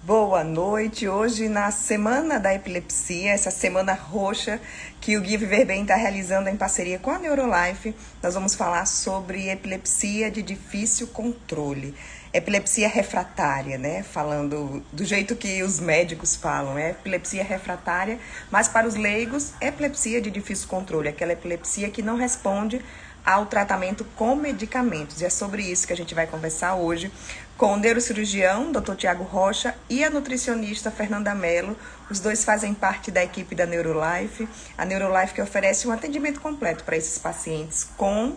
Boa noite. Hoje, na Semana da Epilepsia, essa semana roxa que o Guia Viver Bem está realizando em parceria com a Neurolife, nós vamos falar sobre epilepsia de difícil controle. Epilepsia refratária, né? Falando do jeito que os médicos falam, é epilepsia refratária, mas para os leigos, epilepsia de difícil controle, aquela epilepsia que não responde ao tratamento com medicamentos. E é sobre isso que a gente vai conversar hoje com o neurocirurgião, Dr. Tiago Rocha, e a nutricionista Fernanda Mello. Os dois fazem parte da equipe da Neurolife. A Neurolife que oferece um atendimento completo para esses pacientes com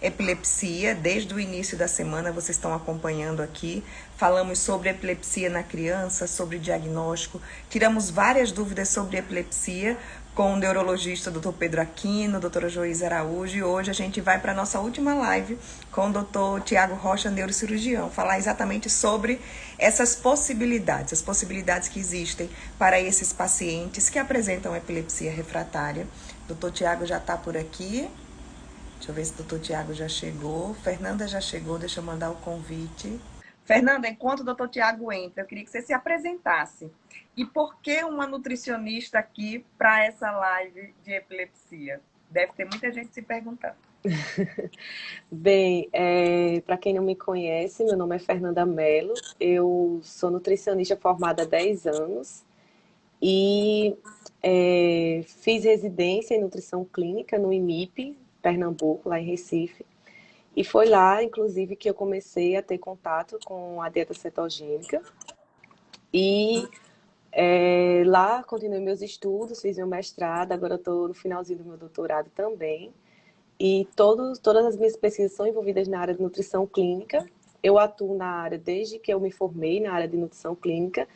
epilepsia. Desde o início da semana, vocês estão acompanhando aqui. Falamos sobre epilepsia na criança, sobre diagnóstico. Tiramos várias dúvidas sobre epilepsia com o neurologista Dr. Pedro Aquino, doutora Joísa Araújo, e hoje a gente vai para a nossa última live com o Dr. Tiago Rocha, neurocirurgião, falar exatamente sobre essas possibilidades, as possibilidades que existem para esses pacientes que apresentam epilepsia refratária. Dr. Tiago já está por aqui. Deixa eu ver se o doutor Tiago já chegou. Fernanda já chegou, deixa eu mandar o convite. Fernanda, enquanto o doutor Tiago entra, eu queria que você se apresentasse. E por que uma nutricionista aqui para essa live de epilepsia? Deve ter muita gente se perguntando. Bem, para quem não me conhece, meu nome é Fernanda Mello, eu sou nutricionista formada há 10 anos e fiz residência em nutrição clínica no IMIP, Pernambuco, lá em Recife. E foi lá, inclusive, que eu comecei a ter contato com a dieta cetogênica. E lá continuei meus estudos, fiz meu mestrado, agora estou no finalzinho do meu doutorado também. E todas as minhas pesquisas são envolvidas na área de nutrição clínica. Eu atuo na área desde que eu me formei na área de nutrição clínica.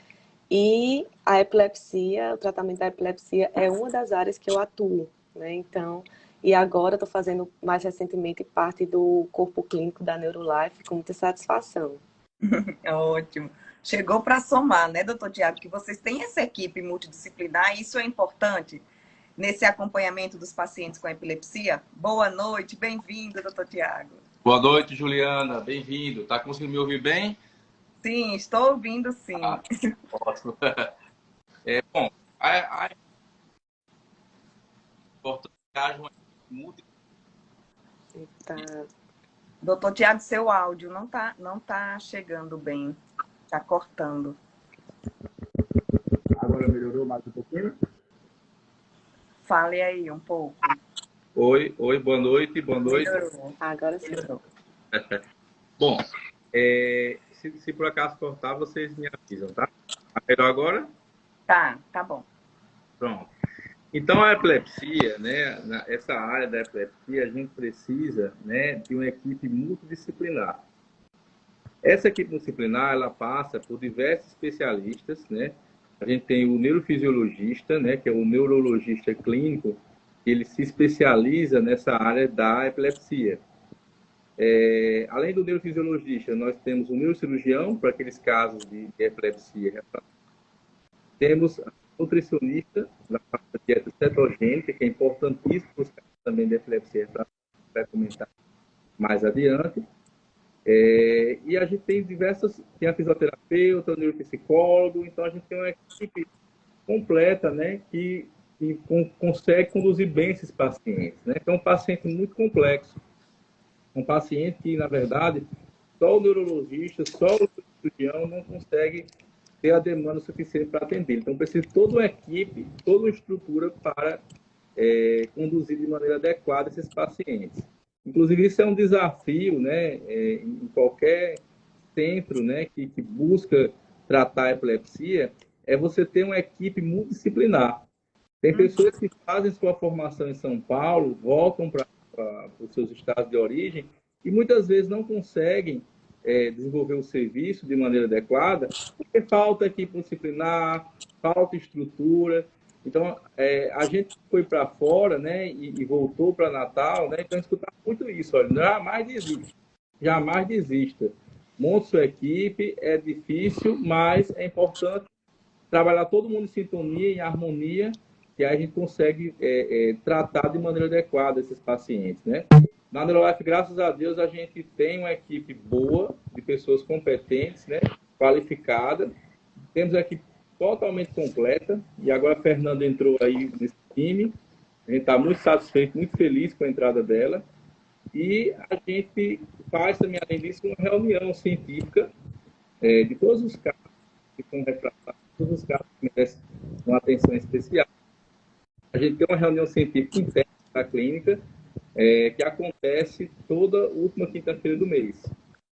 E a epilepsia, o tratamento da epilepsia é uma das áreas que eu atuo, né? Então, e agora estou fazendo mais recentemente parte do corpo clínico da Neurolife com muita satisfação. Ótimo. Chegou para somar, né, doutor Tiago? Que vocês têm essa equipe multidisciplinar, e isso é importante nesse acompanhamento dos pacientes com epilepsia. Boa noite, bem-vindo, doutor Tiago. Boa noite, Juliana. Bem-vindo. Tá conseguindo me ouvir bem? Sim, estou ouvindo sim. Ah, ótimo. Bom, a importância que haja uma multi... Tá. Doutor Tiago, seu áudio não tá chegando bem, tá cortando. Agora melhorou mais um pouquinho? Fale aí um pouco. Oi, boa noite, boa noite. Melhorou. Agora sim. Melhorou. Bom, se por acaso cortar, vocês me avisam, tá? Tá melhor agora? Tá bom. Pronto. Então, a epilepsia, né, essa área da epilepsia, a gente precisa, né, de uma equipe multidisciplinar. Essa equipe multidisciplinar, ela passa por diversos especialistas, né? A gente tem o neurofisiologista, né, que é o neurologista clínico, que ele se especializa nessa área da epilepsia. Além do neurofisiologista, nós temos o neurocirurgião, para aqueles casos de epilepsia. Temos a nutricionista, na parte da dieta cetogênica, que é importantíssimo para os casos também de epilepsia, para comentar mais adiante. E a gente tem tem a fisioterapeuta, o neuropsicólogo, então a gente tem uma equipe completa, né, que consegue conduzir bem esses pacientes, né? Então, é um paciente muito complexo, um paciente que, na verdade, só o neurologista, só o cirurgião não consegue ter a demanda suficiente para atender. Então, precisa de toda uma equipe, toda uma estrutura para conduzir de maneira adequada esses pacientes. Inclusive, isso é um desafio, né, em qualquer centro, né, que busca tratar a epilepsia, é você ter uma equipe multidisciplinar. Tem pessoas que fazem sua formação em São Paulo, voltam para os seus estados de origem e muitas vezes não conseguem desenvolver o serviço de maneira adequada porque falta equipe disciplinar, falta estrutura. Então, a gente foi para fora, né, e voltou para Natal, né, então escutar muito isso, olha, jamais desista. Monte sua equipe, é difícil, mas é importante trabalhar todo mundo em sintonia, em harmonia, que aí a gente consegue tratar de maneira adequada esses pacientes, né? Na Neurolife, graças a Deus, a gente tem uma equipe boa, de pessoas competentes, né, qualificadas, Temos a equipe totalmente completa. E agora a Fernanda entrou aí nesse time. A gente está muito satisfeito, muito feliz com a entrada dela. E a gente faz também, além disso, uma reunião científica de todos os casos que são retratados, todos os casos que merecem uma atenção especial. A gente tem uma reunião científica interna da clínica, que acontece toda última quinta-feira do mês,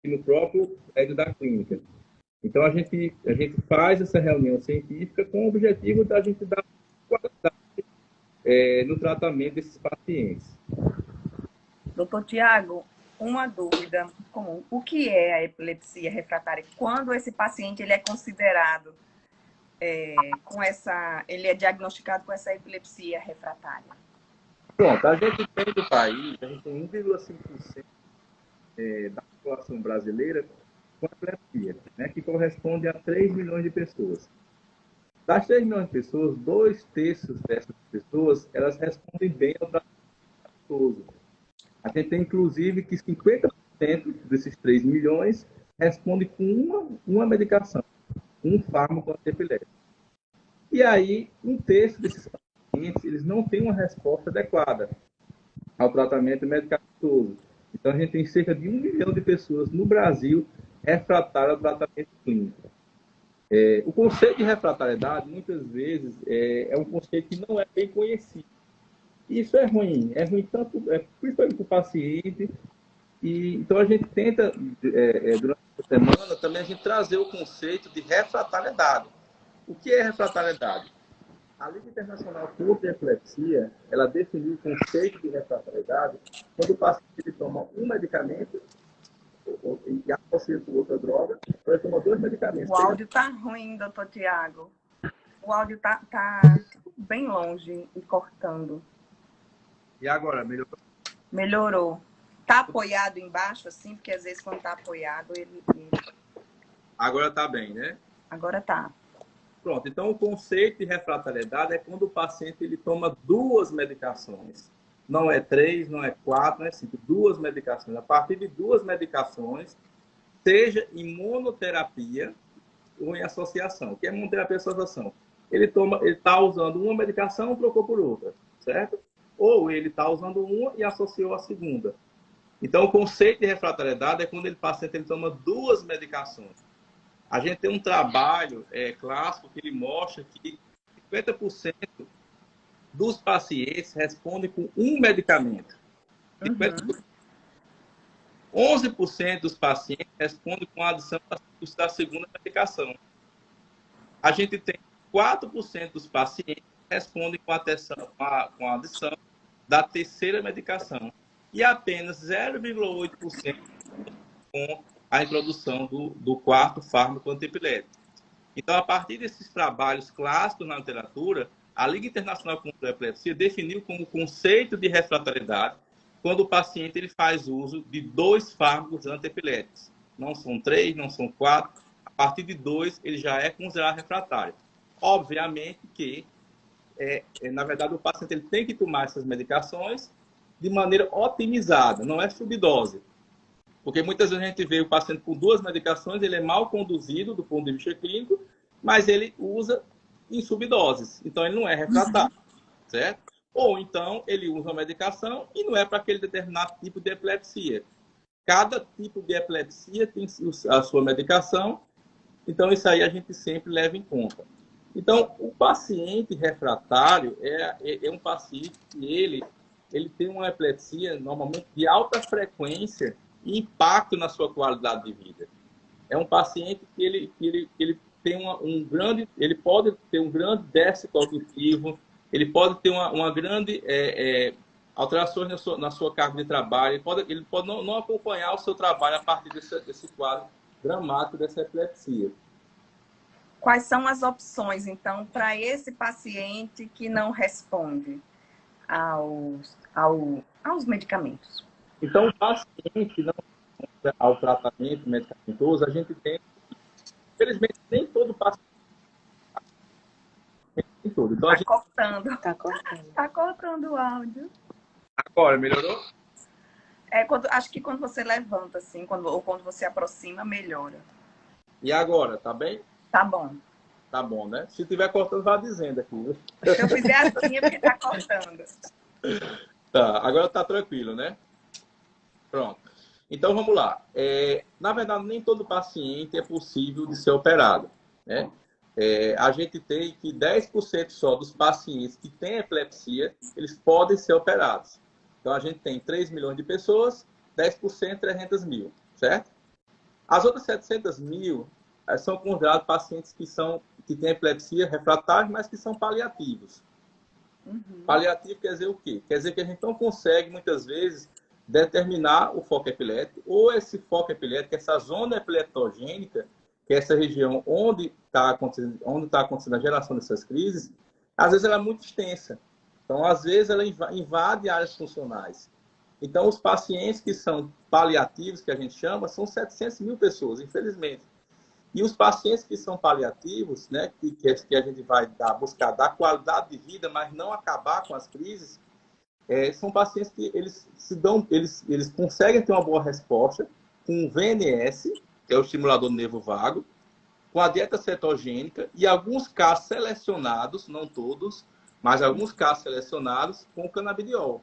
no próprio prédio da clínica. Então, a gente faz essa reunião científica com o objetivo da gente dar qualidade no tratamento desses pacientes. Doutor Tiago, uma dúvida comum. O que é a epilepsia refratária? Quando esse paciente ele é considerado ele é diagnosticado com essa epilepsia refratária? Pronto, a gente tem no país, a gente tem 1,5% da população brasileira com epilepsia, né, que corresponde a 3 milhões de pessoas. Das 3 milhões de pessoas, 2/3 dessas pessoas, elas respondem bem ao tratamento. A gente tem, inclusive, que 50% desses 3 milhões responde com uma medicação, um fármaco antiepiléptico. E aí, 1/3 desses pacientes, eles não têm uma resposta adequada ao tratamento medicamentoso. Então, a gente tem cerca de 1 milhão de pessoas no Brasil refratárias ao tratamento clínico. O conceito de refratariedade, muitas vezes, é um conceito que não é bem conhecido. Isso é ruim tanto, principalmente para o paciente. Então, a gente tenta, durante a semana, também a gente trazer o conceito de refratariedade. O que é refratariedade? A Liga Internacional contra a Epilepsia, ela definiu o conceito de refratariedade quando o paciente toma um medicamento e associa com outra droga, então ele toma 2 medicamentos. O áudio está ruim, doutor Tiago. O áudio está bem longe e cortando. E agora, melhorou? Melhorou. Está apoiado embaixo, assim? Porque às vezes quando está apoiado, ele... Agora está bem, né? Agora está. Pronto, então o conceito de refratariedade é quando o paciente ele toma 2 medicações. Não é 3, não é 4, não é 5, 2 medicações. A partir de 2 medicações, seja em monoterapia ou em associação. O que é monoterapia e associação? Ele está usando uma medicação e trocou por outra, certo? Ou ele está usando uma e associou a segunda. Então, o conceito de refratariedade é quando o paciente ele toma 2 medicações. A gente tem um trabalho clássico que ele mostra que 50% dos pacientes respondem com um medicamento. 11% dos pacientes respondem com a adição da segunda medicação. A gente tem 4% dos pacientes que respondem com a adição da terceira medicação. E apenas 0,8% com a introdução do quarto fármaco antiepilético. Então, a partir desses trabalhos clássicos na literatura, a Liga Internacional contra a Epilepsia definiu como conceito de refratariedade quando o paciente ele faz uso de 2 fármacos antiepiléticos. Não são 3, não são 4. A partir de 2, ele já é considerado refratário. Obviamente que, na verdade, o paciente ele tem que tomar essas medicações de maneira otimizada, não é subdose. Porque muitas vezes a gente vê o paciente com 2 medicações, ele é mal conduzido do ponto de vista clínico, mas ele usa em subdoses. Então, ele não é refratário, certo? Ou então, ele usa a medicação e não é para aquele determinado tipo de epilepsia. Cada tipo de epilepsia tem a sua medicação, então isso aí a gente sempre leva em conta. Então, o paciente refratário é um paciente que ele tem uma epilepsia, normalmente, de alta frequência e impacto na sua qualidade de vida. É um paciente que ele tem ele pode ter um grande déficit cognitivo, ele pode ter uma grande alterações na sua carga de trabalho, ele pode não acompanhar o seu trabalho a partir desse quadro dramático dessa epilepsia. Quais são as opções, então, para esse paciente que não responde aos medicamentos? Então, o paciente não responde ao tratamento medicamentoso, a gente tem, infelizmente, nem todo paciente. Então, Está cortando. Tá cortando. Está cortando o áudio. Agora, melhorou? Acho que quando você levanta, assim, ou quando você aproxima, melhora. E agora, tá bem? Tá bom. Tá bom, né? Se tiver cortando, vá dizendo aqui, viu? Se eu fizer assim, é porque tá cortando. Tá, agora tá tranquilo, né? Pronto. Então, vamos lá. Na verdade, nem todo paciente é possível de ser operado, né? A gente tem que 10% só dos pacientes que têm epilepsia, eles podem ser operados. Então, a gente tem 3 milhões de pessoas, 10%, 300 mil, certo? As outras 700 mil são considerados pacientes que têm epilepsia refratária, mas que são paliativos. Paliativo quer dizer o quê? Quer dizer que a gente não consegue, muitas vezes, determinar o foco epilético, ou esse foco epilético, essa zona epileptogênica, que é essa região onde está acontecendo a geração dessas crises, às vezes ela é muito extensa. Então, às vezes, ela invade áreas funcionais. Então, os pacientes que são paliativos, que a gente chama, são 700 mil pessoas, infelizmente. E os pacientes que são paliativos, né, que a gente vai buscar dar qualidade de vida, mas não acabar com as crises, são pacientes que eles conseguem ter uma boa resposta com o VNS, que é o estimulador do nervo vago, com a dieta cetogênica e alguns casos selecionados, não todos, mas alguns casos selecionados com o canabidiol.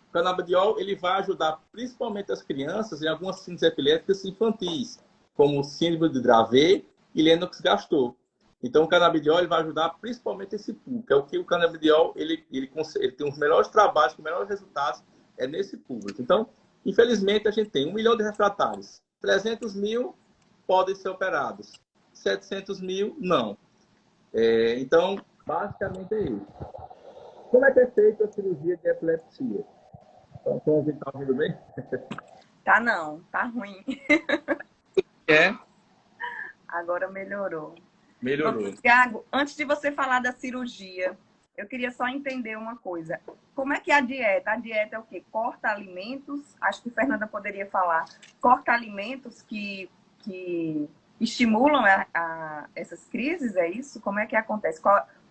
O canabidiol ele vai ajudar principalmente as crianças em algumas síndromes epiléticas infantis, como síndrome de Dravet e Lennox-Gastaut. Então, o canabidiol ele vai ajudar principalmente esse público. É o que o canabidiol ele tem os melhores trabalhos, os melhores resultados é nesse público. Então, infelizmente, a gente tem 1 milhão de refratários. 300 mil podem ser operados. 700 mil, não. Então, basicamente é isso. Como é que é feita a cirurgia de epilepsia? Então, a gente está ouvindo bem? Tá não, tá ruim. É. Agora melhorou. Melhorou. Doutor Tiago, antes de você falar da cirurgia, eu queria só entender uma coisa. Como é que é a dieta? A dieta é o quê? Corta alimentos, acho que a Fernanda poderia falar, corta alimentos que estimulam essas crises, é isso? Como é que acontece?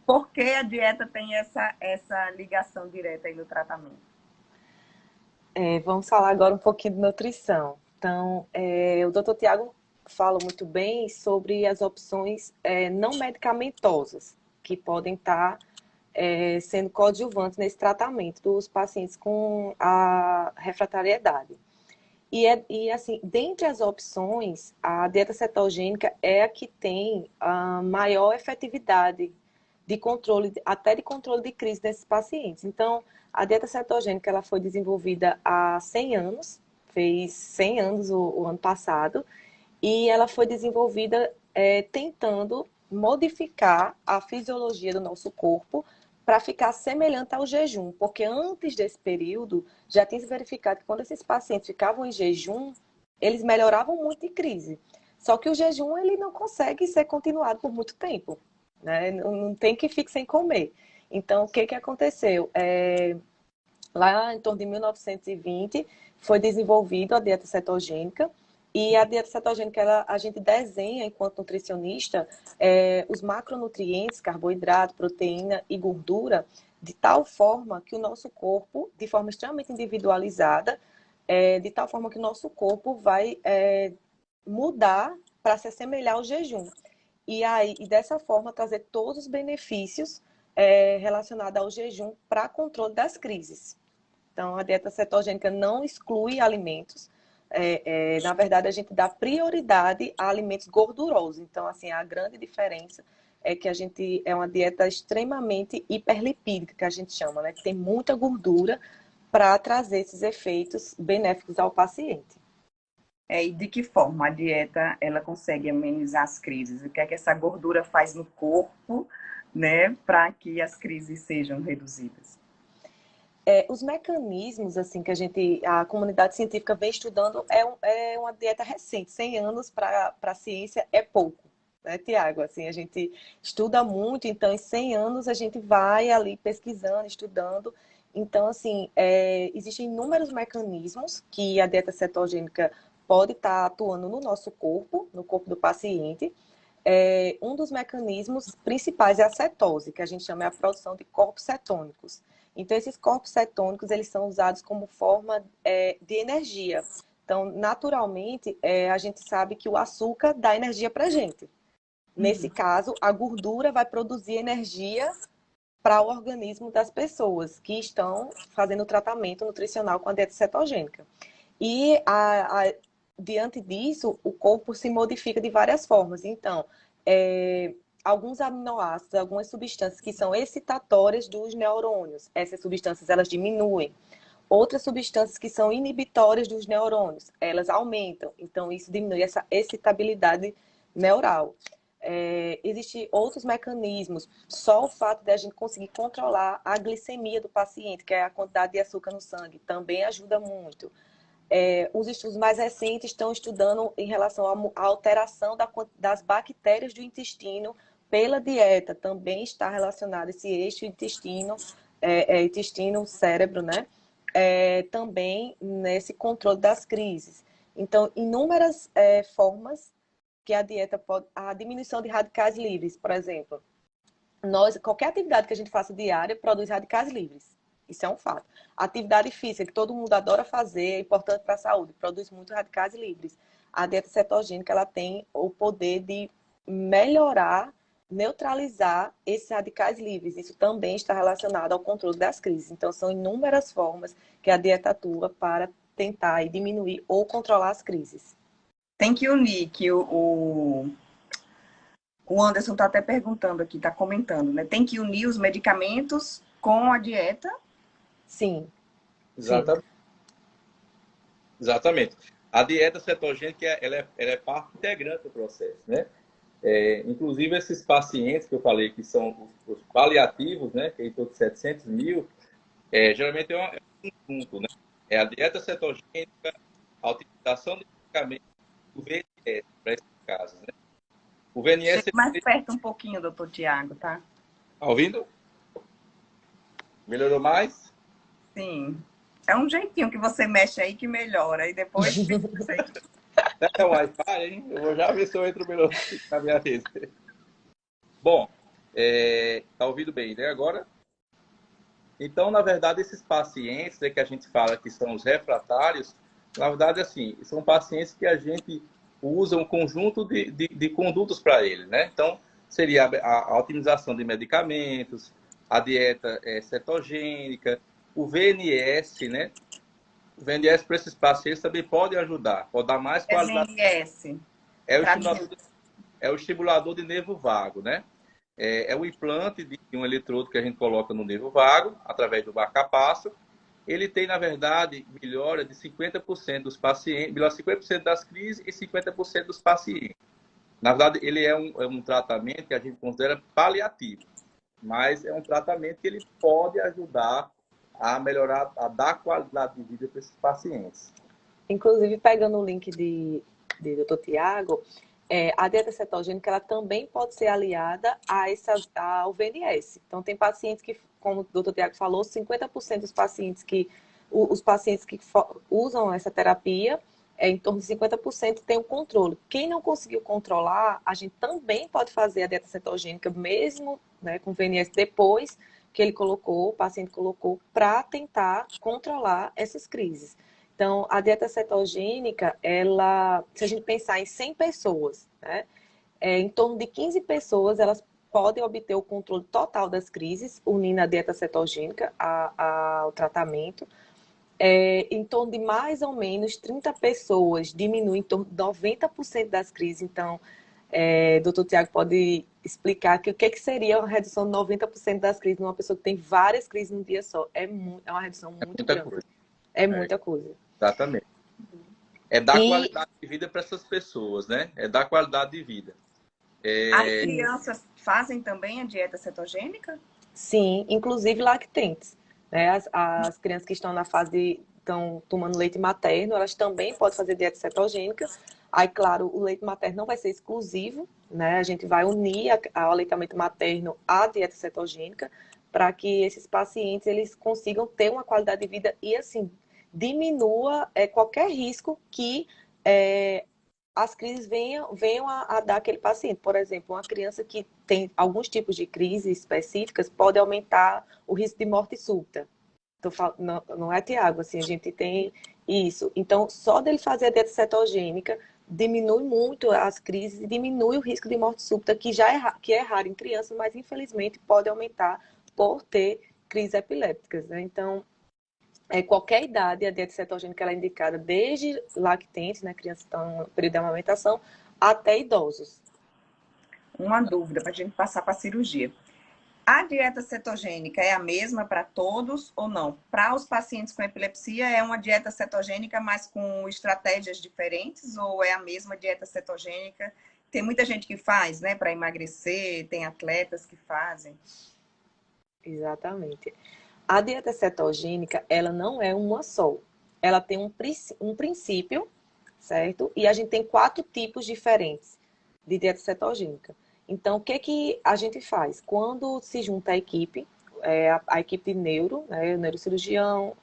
Por que a dieta tem essa ligação direta aí no tratamento? Vamos falar agora um pouquinho de nutrição. Então, o doutor Tiago fala muito bem sobre as opções não medicamentosas que podem estar sendo coadjuvantes nesse tratamento dos pacientes com a refratariedade. E assim, dentre as opções, a dieta cetogênica é a que tem a maior efetividade de controle, até de controle de crise nesses pacientes. Então, a dieta cetogênica ela foi desenvolvida há 100 anos, fez 100 anos o ano passado, e ela foi desenvolvida tentando modificar a fisiologia do nosso corpo para ficar semelhante ao jejum, porque antes desse período já tinha se verificado que quando esses pacientes ficavam em jejum, eles melhoravam muito de crise. Só que o jejum ele não consegue ser continuado por muito tempo, né? Não tem que fique sem comer. Então, o que aconteceu? Lá em torno de 1920, foi desenvolvida a dieta cetogênica. E a dieta cetogênica, a gente desenha, enquanto nutricionista, os macronutrientes, carboidrato, proteína e gordura, de tal forma que o nosso corpo, de forma extremamente individualizada, de tal forma que o nosso corpo vai mudar para se assemelhar ao jejum. E dessa forma, trazer todos os benefícios relacionados ao jejum para controle das crises. Então, a dieta cetogênica não exclui alimentos. Na verdade, a gente dá prioridade a alimentos gordurosos. Então, assim, a grande diferença é que a gente é uma dieta extremamente hiperlipídica, que a gente chama, né? Que tem muita gordura para trazer esses efeitos benéficos ao paciente. E de que forma a dieta ela consegue amenizar as crises? O que é que essa gordura faz no corpo, né, para que as crises sejam reduzidas? Os mecanismos assim que a comunidade científica vem estudando é uma dieta recente. 100 anos para a ciência é pouco, né, Tiago? Assim, a gente estuda muito, então em 100 anos a gente vai ali pesquisando, estudando. Então, assim, existem inúmeros mecanismos que a dieta cetogênica pode estar atuando no nosso corpo, no corpo do paciente. Um dos mecanismos principais é a cetose, que a gente chama a produção de corpos cetônicos. Então, esses corpos cetônicos, eles são usados como forma de energia. Então, naturalmente, a gente sabe que o açúcar dá energia para a gente. Nesse caso, a gordura vai produzir energia para o organismo das pessoas que estão fazendo o tratamento nutricional com a dieta cetogênica. E, diante disso, o corpo se modifica de várias formas. Então, alguns aminoácidos, algumas substâncias que são excitatórias dos neurônios, essas substâncias elas diminuem. Outras substâncias que são inibitórias dos neurônios, elas aumentam. Então, isso diminui essa excitabilidade neural. Existem outros mecanismos. Só o fato de a gente conseguir controlar a glicemia do paciente, que é a quantidade de açúcar no sangue, também ajuda muito. Os estudos mais recentes estão estudando em relação à alteração das bactérias do intestino pela dieta. Também está relacionado esse eixo intestino-cérebro, né? Também nesse controle das crises. Então, inúmeras formas que a dieta pode... A diminuição de radicais livres, por exemplo. Qualquer atividade que a gente faça diária produz radicais livres. Isso é um fato. A atividade física, que todo mundo adora fazer, é importante para a saúde, produz muito radicais livres. A dieta cetogênica ela tem o poder de melhorar, neutralizar esses radicais livres. Isso também está relacionado ao controle das crises. Então, são inúmeras formas que a dieta atua para tentar diminuir ou controlar as crises. Tem que unir, que o Anderson está até perguntando aqui, está comentando, né? Tem que unir os medicamentos com a dieta? Sim. Exatamente. Exatamente. A dieta cetogênica ela é parte integrante do processo, né? Inclusive, esses pacientes que eu falei que são os paliativos, né? Que é em torno de 700 mil, geralmente é um conjunto, né? É a dieta cetogênica, a utilização de medicamentos, o VNS, para esses casos, né? O VNS... Chega mais perto um pouquinho, doutor Tiago, tá? Tá ouvindo? Melhorou mais? Sim. É um jeitinho que você mexe aí que melhora. E depois... É o Wi-Fi, hein? Eu vou já ver se eu entro melhor na minha rede. Bom, tá ouvindo bem, né? Agora? Então, na verdade, esses pacientes que a gente fala que são os refratários, na verdade, assim, são pacientes que a gente usa um conjunto de condutos para eles, né? Então, seria a otimização de medicamentos, a dieta cetogênica, o VNS, né? O VNS para esses pacientes também pode ajudar, pode dar mais qualidade. VNS. É o estimulador de nervo vago, né? É o implante de um eletrodo que a gente coloca no nervo vago, através do marca-passo. Ele tem, na verdade, melhora de 50% dos pacientes, melhora 50% das crises e 50% dos pacientes. Na verdade, ele é um tratamento que a gente considera paliativo, mas é um tratamento que ele pode ajudar a melhorar, a dar qualidade de vida para esses pacientes. Inclusive, pegando o link de Dr. Tiago, a dieta cetogênica ela também pode ser aliada ao VNS. Então, tem pacientes que, como o Dr. Tiago falou, 50% dos pacientes que usam essa terapia, em torno de 50% tem o controle. Quem não conseguiu controlar, a gente também pode fazer a dieta cetogênica, mesmo, né, com VNS, depois que o paciente colocou, para tentar controlar essas crises. Então, a dieta cetogênica, se a gente pensar em 100 pessoas, né, em torno de 15 pessoas, elas podem obter o controle total das crises, unindo a dieta cetogênica ao tratamento. Em torno de mais ou menos 30 pessoas diminuem em torno de 90% das crises. Então, Dr. Tiago pode explicar o que seria uma redução de 90% das crises numa pessoa que tem várias crises num dia só. É uma redução muito grande. Coisa. É muita coisa. Exatamente. É dar qualidade de vida para essas pessoas, né? É dar qualidade de vida. As crianças fazem também a dieta cetogênica? Sim, inclusive lactentes. Né? As crianças que estão na fase estão tomando leite materno, elas também podem fazer dieta cetogênica. Aí, claro, o leite materno não vai ser exclusivo, né? A gente vai unir o aleitamento materno à dieta cetogênica para que esses pacientes eles consigam ter uma qualidade de vida e, assim, diminua qualquer risco que as crises venham a dar aquele paciente. Por exemplo, uma criança que tem alguns tipos de crises específicas pode aumentar o risco de morte súbita. Não é, Tiago? Assim, a gente tem isso. Então, só dele fazer a dieta cetogênica diminui muito as crises e diminui o risco de morte súbita, que é raro em crianças, mas infelizmente pode aumentar por ter crises epilépticas, né? Então, qualquer idade, a dieta cetogênica ela é indicada desde lactentes, né, crianças que estão no período de amamentação, até idosos. Uma dúvida para a gente passar para a cirurgia. A dieta cetogênica é a mesma para todos ou não? Para os pacientes com epilepsia, é uma dieta cetogênica, mas com estratégias diferentes? Ou é a mesma dieta cetogênica? Tem muita gente que faz, né, para emagrecer, tem atletas que fazem. Exatamente. A dieta cetogênica, ela não é uma só. Ela tem um princípio, certo? E a gente tem 4 tipos diferentes de dieta cetogênica. Então, o que a gente faz? Quando se junta a equipe, a equipe de neuro, né, o neurocirurgião,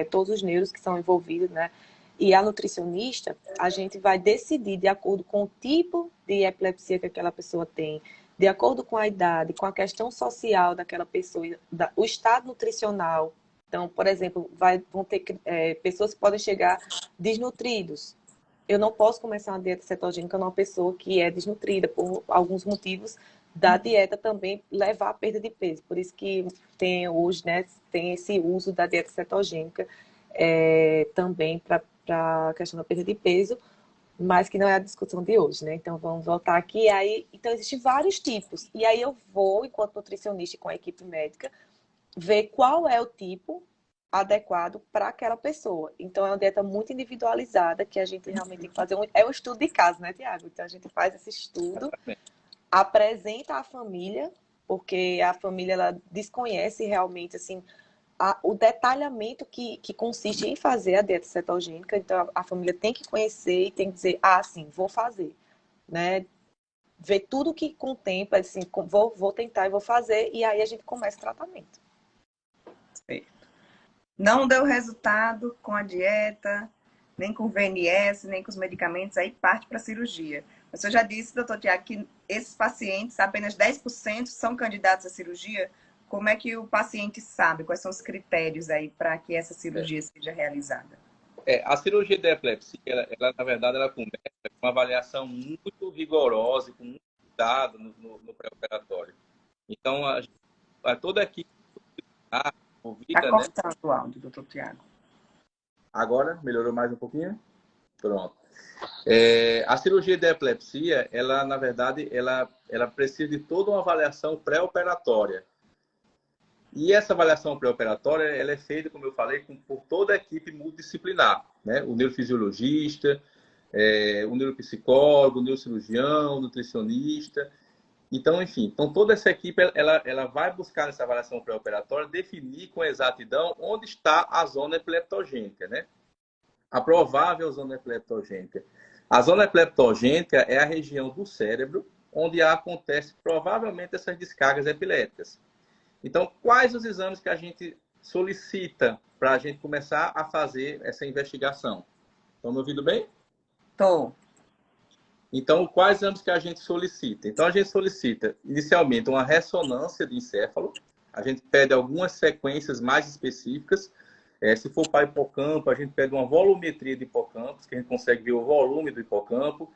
todos os neuros que são envolvidos, né, e a nutricionista, a gente vai decidir de acordo com o tipo de epilepsia que aquela pessoa tem, de acordo com a idade, com a questão social daquela pessoa, o estado nutricional. Então, por exemplo, vão ter pessoas que podem chegar desnutridos. Eu não posso começar uma dieta cetogênica numa pessoa que é desnutrida, por alguns motivos da dieta também levar à perda de peso. Por isso que tem hoje, né, tem esse uso da dieta cetogênica também para a questão da perda de peso, mas que não é a discussão de hoje, né? Então vamos voltar aqui. Então existem vários tipos. E aí eu vou, enquanto nutricionista e com a equipe médica, ver qual é o tipo adequado para aquela pessoa. Então é uma dieta muito individualizada que a gente realmente tem que fazer um estudo de caso, né, Tiago? Então a gente faz esse estudo, apresenta à família, porque a família ela desconhece realmente assim o detalhamento que consiste em fazer a dieta cetogênica. Então a família tem que conhecer e tem que dizer, sim, vou fazer, né? Ver tudo que contempla, assim, vou tentar e vou fazer, e aí a gente começa o tratamento. Não deu resultado com a dieta, nem com o VNS, nem com os medicamentos, aí parte para a cirurgia. Mas eu já disse, doutor Tiago, que esses pacientes, apenas 10% são candidatos à cirurgia. Como é que o paciente sabe? Quais são os critérios aí para que essa cirurgia seja realizada? A cirurgia de epilepsia, na verdade, ela começa com uma avaliação muito rigorosa e com muito cuidado no pré-operatório. Então, toda a equipe Está envolvida, né? cortando o áudio, doutor Tiago. Agora, melhorou mais um pouquinho? Pronto. A cirurgia de epilepsia, ela, na verdade, ela precisa de toda uma avaliação pré-operatória. E essa avaliação pré-operatória, ela é feita, como eu falei, por toda a equipe multidisciplinar, né? O neurofisiologista, o neuropsicólogo, o neurocirurgião, o nutricionista. Então, enfim, toda essa equipe ela vai buscar nessa avaliação pré-operatória definir com exatidão onde está a zona epileptogênica, né? A provável zona epileptogênica. A zona epileptogênica é a região do cérebro onde acontece provavelmente essas descargas epiléticas. Então, quais os exames que a gente solicita para a gente começar a fazer essa investigação? Estão me ouvindo bem? Estou. Então, quais exames que a gente solicita? Então, a gente solicita, inicialmente, uma ressonância do encéfalo. A gente pede algumas sequências mais específicas. Se for para hipocampo, a gente pede uma volumetria de hipocampos, que a gente consegue ver o volume do hipocampo.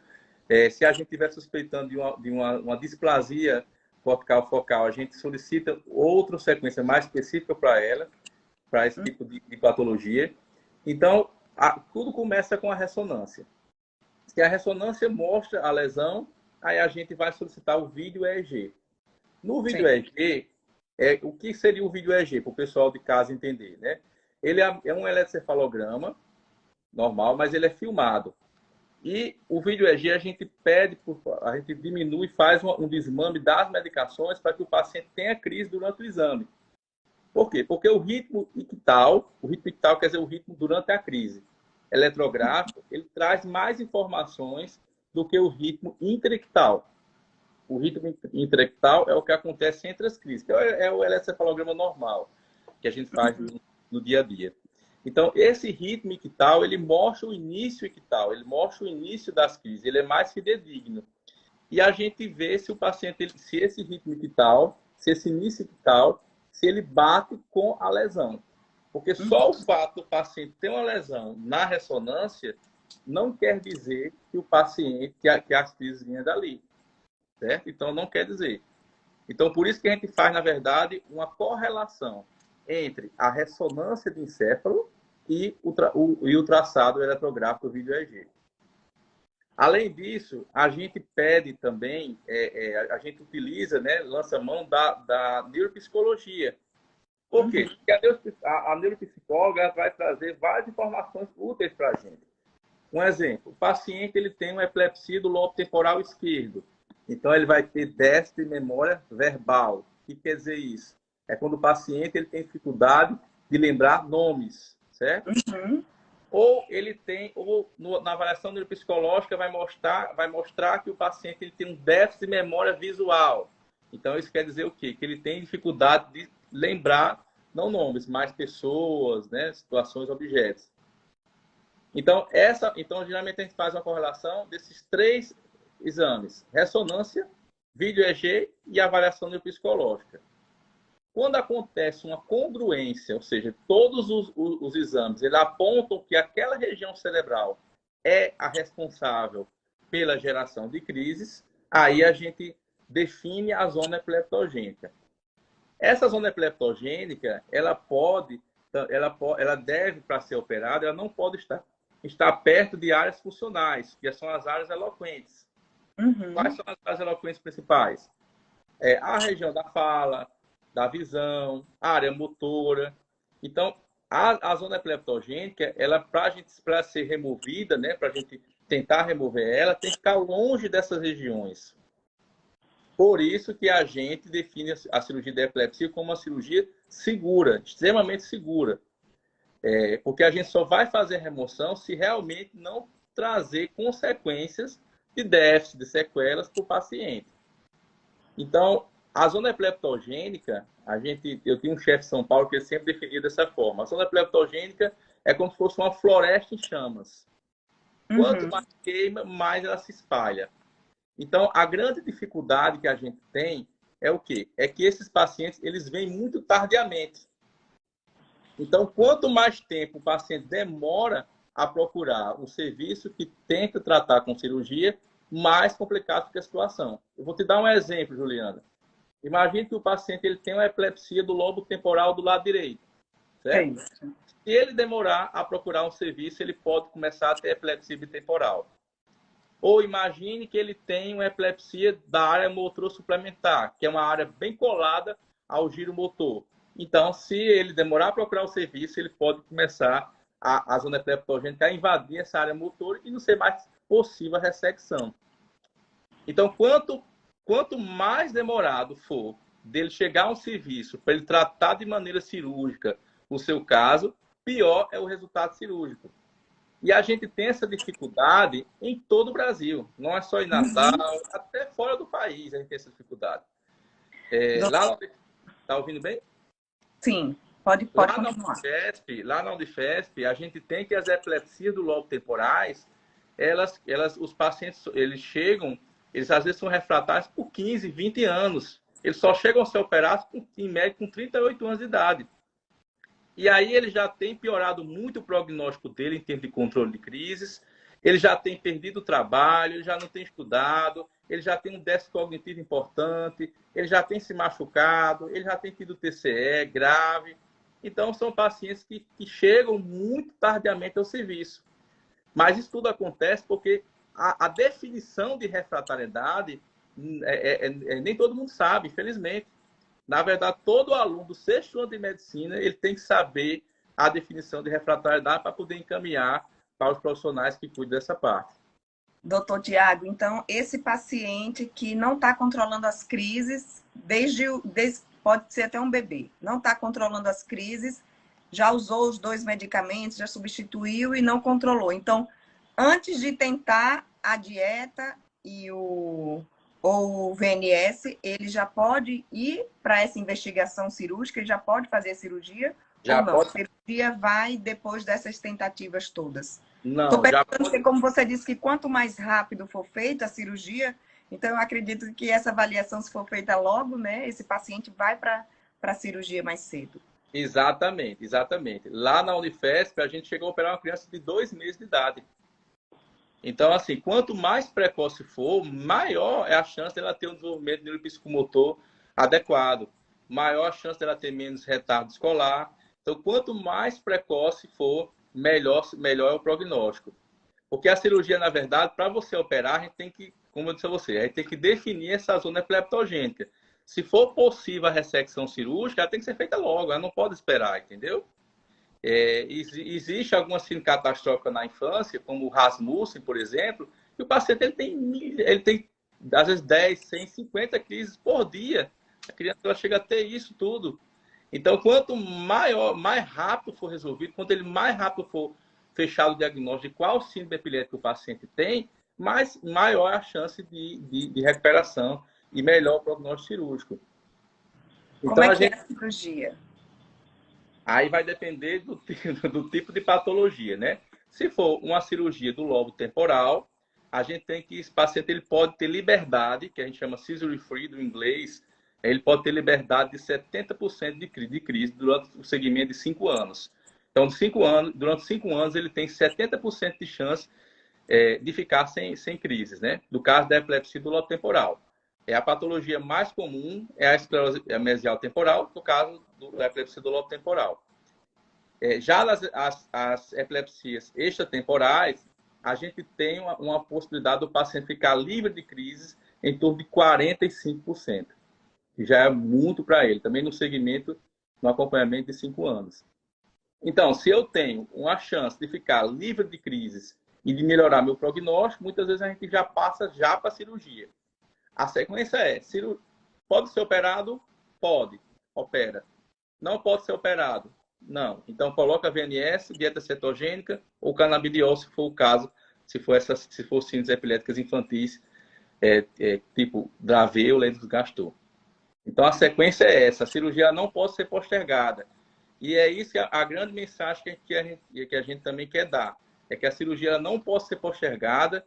Se a gente estiver suspeitando de uma displasia cortical focal, a gente solicita outra sequência mais específica para ela, para esse tipo de patologia. Então, tudo começa com a ressonância. Se a ressonância mostra a lesão, aí a gente vai solicitar o vídeo EEG. No vídeo EEG, o que seria o vídeo EEG, para o pessoal de casa entender, né? Ele é um eletrocefalograma normal, mas ele é filmado. E o vídeo EEG a gente a gente diminui e faz um desmame das medicações para que o paciente tenha crise durante o exame. Por quê? Porque o ritmo ictal quer dizer o ritmo durante a crise eletrográfico, ele traz mais informações do que o ritmo interictal. O ritmo interictal é o que acontece entre as crises, que é o eletrocefalograma normal, que a gente faz no dia a dia. Então, esse ritmo ictal, ele mostra o início ictal, ele mostra o início das crises, ele é mais fidedigno. E a gente vê se o paciente, se esse ritmo ictal, se esse início ictal, se ele bate com a lesão. Porque só o fato do paciente ter uma lesão na ressonância não quer dizer que o paciente, que as crises vinham dali, certo? Então, não quer dizer. Então, por isso que a gente faz, na verdade, uma correlação entre a ressonância do encéfalo e o traçado eletrográfico do vídeo EEG. Além disso, a gente pede também, a gente utiliza, né, lança mão da neuropsicologia. Por quê? Porque a neuropsicóloga vai trazer várias informações úteis para a gente. Um exemplo, o paciente ele tem uma epilepsia do lobo temporal esquerdo. Então, ele vai ter déficit de memória verbal. O que quer dizer isso? É quando o paciente ele tem dificuldade de lembrar nomes, certo? Uhum. Ou ele tem, na avaliação neuropsicológica vai mostrar que o paciente ele tem um déficit de memória visual. Então, isso quer dizer o quê? Que ele tem dificuldade de lembrar, não nomes, mas pessoas, né, situações, objetos. Então, geralmente a gente faz uma correlação desses 3 exames: ressonância, vídeo EEG e avaliação neuropsicológica. Quando acontece uma congruência, ou seja, todos os exames eles apontam que aquela região cerebral é a responsável pela geração de crises, aí a gente define a zona epileptogênica. Essa zona epileptogênica, ela deve, para ser operada, ela não pode estar perto de áreas funcionais, que são as áreas eloquentes. Uhum. Quais são as áreas eloquentes principais? A região da fala, da visão, a área motora. Então, a zona epileptogênica, ela para ser removida, né, para a gente tentar remover ela, tem que ficar longe dessas regiões. Por isso que a gente define a cirurgia da epilepsia como uma cirurgia segura, extremamente segura. Porque a gente só vai fazer remoção se realmente não trazer consequências de déficit, de sequelas para o paciente. Então, a zona epileptogênica, eu tinha um chefe de São Paulo que ele sempre definiu dessa forma. A zona epileptogênica é como se fosse uma floresta em chamas. Quanto mais queima, mais ela se espalha. Então, a grande dificuldade que a gente tem é o quê? É que esses pacientes, eles vêm muito tardiamente. Então, quanto mais tempo o paciente demora a procurar um serviço que tenta tratar com cirurgia, mais complicado fica a situação. Eu vou te dar um exemplo, Juliana. Imagine que o paciente ele tem uma epilepsia do lobo temporal do lado direito, certo? Se ele demorar a procurar um serviço, ele pode começar a ter epilepsia bitemporal. Ou imagine que ele tem uma epilepsia da área motor suplementar, que é uma área bem colada ao giro motor. Então, se ele demorar a procurar o serviço, ele pode começar a zona epileptogênica a invadir essa área motor e não ser mais possível a ressecção. Então, quanto mais demorado for dele chegar a um serviço para ele tratar de maneira cirúrgica o seu caso, pior é o resultado cirúrgico. E a gente tem essa dificuldade em todo o Brasil. Não é só em Natal, até fora do país a gente tem essa dificuldade. Está ouvindo bem? Sim, pode continuar. Lá na Unifesp, a gente tem que as epilepsias do lobo temporais, os pacientes, eles chegam, eles às vezes são refratários por 15, 20 anos. Eles só chegam a ser operados, em média, com 38 anos de idade. E aí ele já tem piorado muito o prognóstico dele em termos de controle de crises, ele já tem perdido o trabalho, ele já não tem estudado, ele já tem um déficit cognitivo importante, ele já tem se machucado, ele já tem tido TCE grave. Então, são pacientes que chegam muito tardiamente ao serviço. Mas isso tudo acontece porque a definição de refratariedade nem todo mundo sabe, infelizmente. Na verdade, todo aluno do 6º ano de medicina ele tem que saber a definição de refratariedade para poder encaminhar para os profissionais que cuidam dessa parte. Doutor Tiago, então, esse paciente que não está controlando as crises, pode ser até um bebê, não está controlando as crises, já usou os 2 medicamentos, já substituiu e não controlou. Então, antes de tentar a dieta ou o VNS, ele já pode ir para essa investigação cirúrgica, ele já pode fazer a cirurgia? Já ou não? pode. A cirurgia vai depois dessas tentativas todas? Não, estou perguntando porque, como você disse, que quanto mais rápido for feita a cirurgia, então eu acredito que essa avaliação, se for feita logo, né, esse paciente vai para a cirurgia mais cedo. Exatamente, exatamente. Lá na Unifesp, a gente chegou a operar uma criança de 2 meses de idade. Então, assim, quanto mais precoce for, maior é a chance dela ter um desenvolvimento neuropsicomotor adequado, maior a chance dela ter menos retardo escolar. Então, quanto mais precoce for, melhor é o prognóstico. Porque a cirurgia, na verdade, para você operar, a gente tem que, como eu disse a você, a gente tem que definir essa zona epileptogênica. Se for possível a ressecção cirúrgica, ela tem que ser feita logo, ela não pode esperar, entendeu? Existe alguma síndrome catastrófica na infância, como o Rasmussen, por exemplo, e o paciente ele tem às vezes 10, 100, 50 crises por dia. A criança ela chega a ter isso tudo. Então, quanto mais rápido for resolvido, quanto ele mais rápido for fechado o diagnóstico de qual síndrome epilética o paciente tem, maior é a chance de recuperação e melhor o prognóstico cirúrgico. Como Então, é que é a cirurgia? Aí vai depender do tipo de patologia, né? Se for uma cirurgia do lobo temporal, a gente tem que, esse paciente ele pode ter liberdade, que a gente chama seizure free do inglês, ele pode ter liberdade de 70% de crise durante o segmento de 5 anos. Então, durante 5 anos, ele tem 70% de chance de ficar sem crises, né? No caso da epilepsia do lobo temporal. A patologia mais comum é a esclerose mesial temporal, no caso da epilepsia do lobo temporal. Já as epilepsias extratemporais, a gente tem uma possibilidade do paciente ficar livre de crises em torno de 45%, que já é muito para ele, também no segmento, no acompanhamento de 5 anos. Então, se eu tenho uma chance de ficar livre de crises e de melhorar meu prognóstico, muitas vezes a gente já passa para a cirurgia. A sequência pode ser operado? Pode. Opera. Não pode ser operado? Não. Então, coloca VNS, dieta cetogênica ou canabidiol, se for o caso, se for síndromes epiléticas infantis, tipo Dravet ou Lennox-Gastaut. Então, a sequência é essa. A cirurgia não pode ser postergada. E é isso que a grande mensagem que a gente também quer dar. É que a cirurgia não pode ser postergada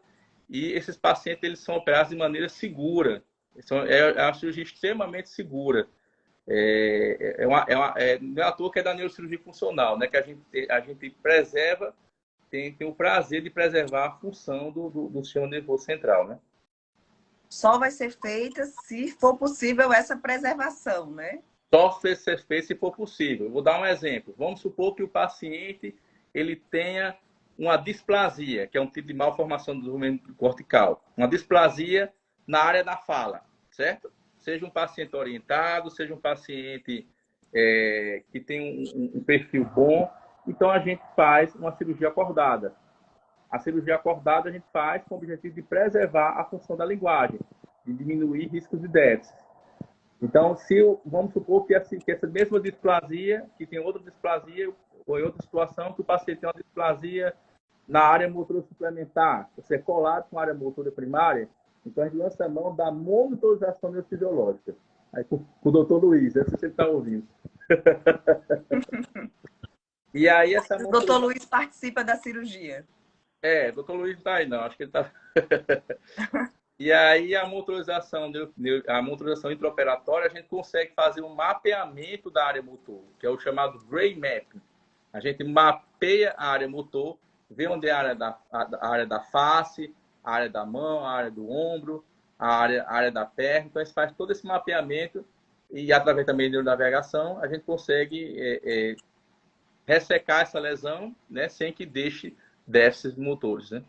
e esses pacientes eles são operados de maneira segura. É uma cirurgia extremamente segura. Não é à toa que é da neurocirurgia funcional, né? Que a gente preserva, tem o prazer de preservar a função do sistema nervoso central, né? Só vai ser feita se for possível essa preservação, né? Só ser feito se for possível. Eu vou dar um exemplo. Vamos supor que o paciente ele tenha uma displasia, que é um tipo de malformação do desenvolvimento cortical. Uma displasia na área da fala, certo? Seja um paciente orientado, seja um paciente que tem um perfil bom. Então, a gente faz uma cirurgia acordada. A cirurgia acordada a gente faz com o objetivo de preservar a função da linguagem, de diminuir riscos de déficit. Então, vamos supor que essa mesma displasia, que tem outra displasia, ou em outra situação, que o paciente tem uma displasia na área motora suplementar, você é colado com a área motora primária, então a gente lança a mão da monitorização neurofisiológica. Aí, com o doutor Luiz, essa você está ouvindo. E aí, O doutor Luiz participa da cirurgia. Doutor Luiz não está aí, não, acho que ele está. E aí, a motorização intraoperatória, a gente consegue fazer um mapeamento da área motor, que é o chamado Gray Mapping. A gente mapeia a área motor, vê onde é a área da face, a área da mão, a área do ombro, a área da perna. Então, a gente faz todo esse mapeamento e, através também de neuronavegação, a gente consegue ressecar essa lesão, né, sem que deixe déficits motores, né?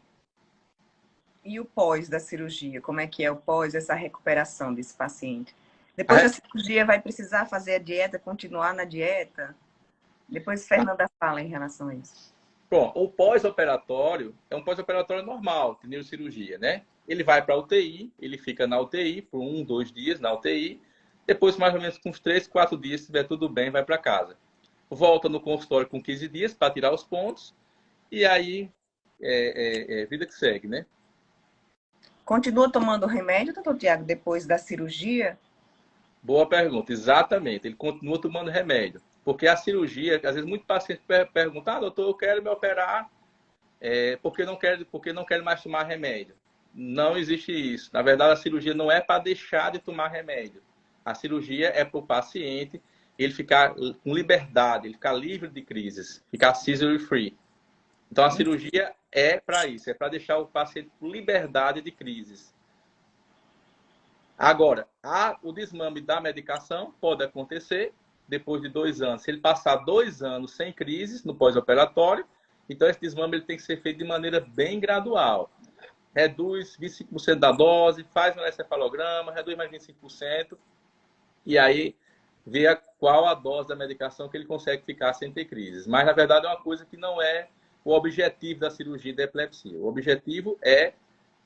E o pós da cirurgia? Como é que é o pós, essa recuperação desse paciente? Depois da cirurgia vai precisar fazer a dieta, continuar na dieta? Depois Fernanda fala em relação a isso. Bom, o pós-operatório é um pós-operatório normal de neurocirurgia, né? Ele vai para a UTI, ele fica na UTI por 1, 2 dias na UTI. Depois, mais ou menos com uns 3, 4 dias, se estiver tudo bem, vai para casa. Volta no consultório com 15 dias para tirar os pontos. E aí, vida que segue, né? Continua tomando remédio, doutor Tiago, depois da cirurgia? Boa pergunta, exatamente. Ele continua tomando remédio. Porque a cirurgia, às vezes muitos pacientes perguntam, doutor, eu quero me operar porque não quero mais tomar remédio. Não existe isso. Na verdade, a cirurgia não é para deixar de tomar remédio. A cirurgia é para o paciente ele ficar com liberdade, ele ficar livre de crises, ficar seizure free. Então, a cirurgia é para isso, é para deixar o paciente com liberdade de crises. Agora, o desmame da medicação pode acontecer depois de 2 anos. Se ele passar 2 anos sem crises no pós-operatório, então esse desmame ele tem que ser feito de maneira bem gradual. Reduz 25% da dose, faz um encefalograma, reduz mais 25%, e aí vê qual a dose da medicação que ele consegue ficar sem ter crises. Mas, na verdade, é uma coisa que não é o objetivo da cirurgia da epilepsia. O objetivo é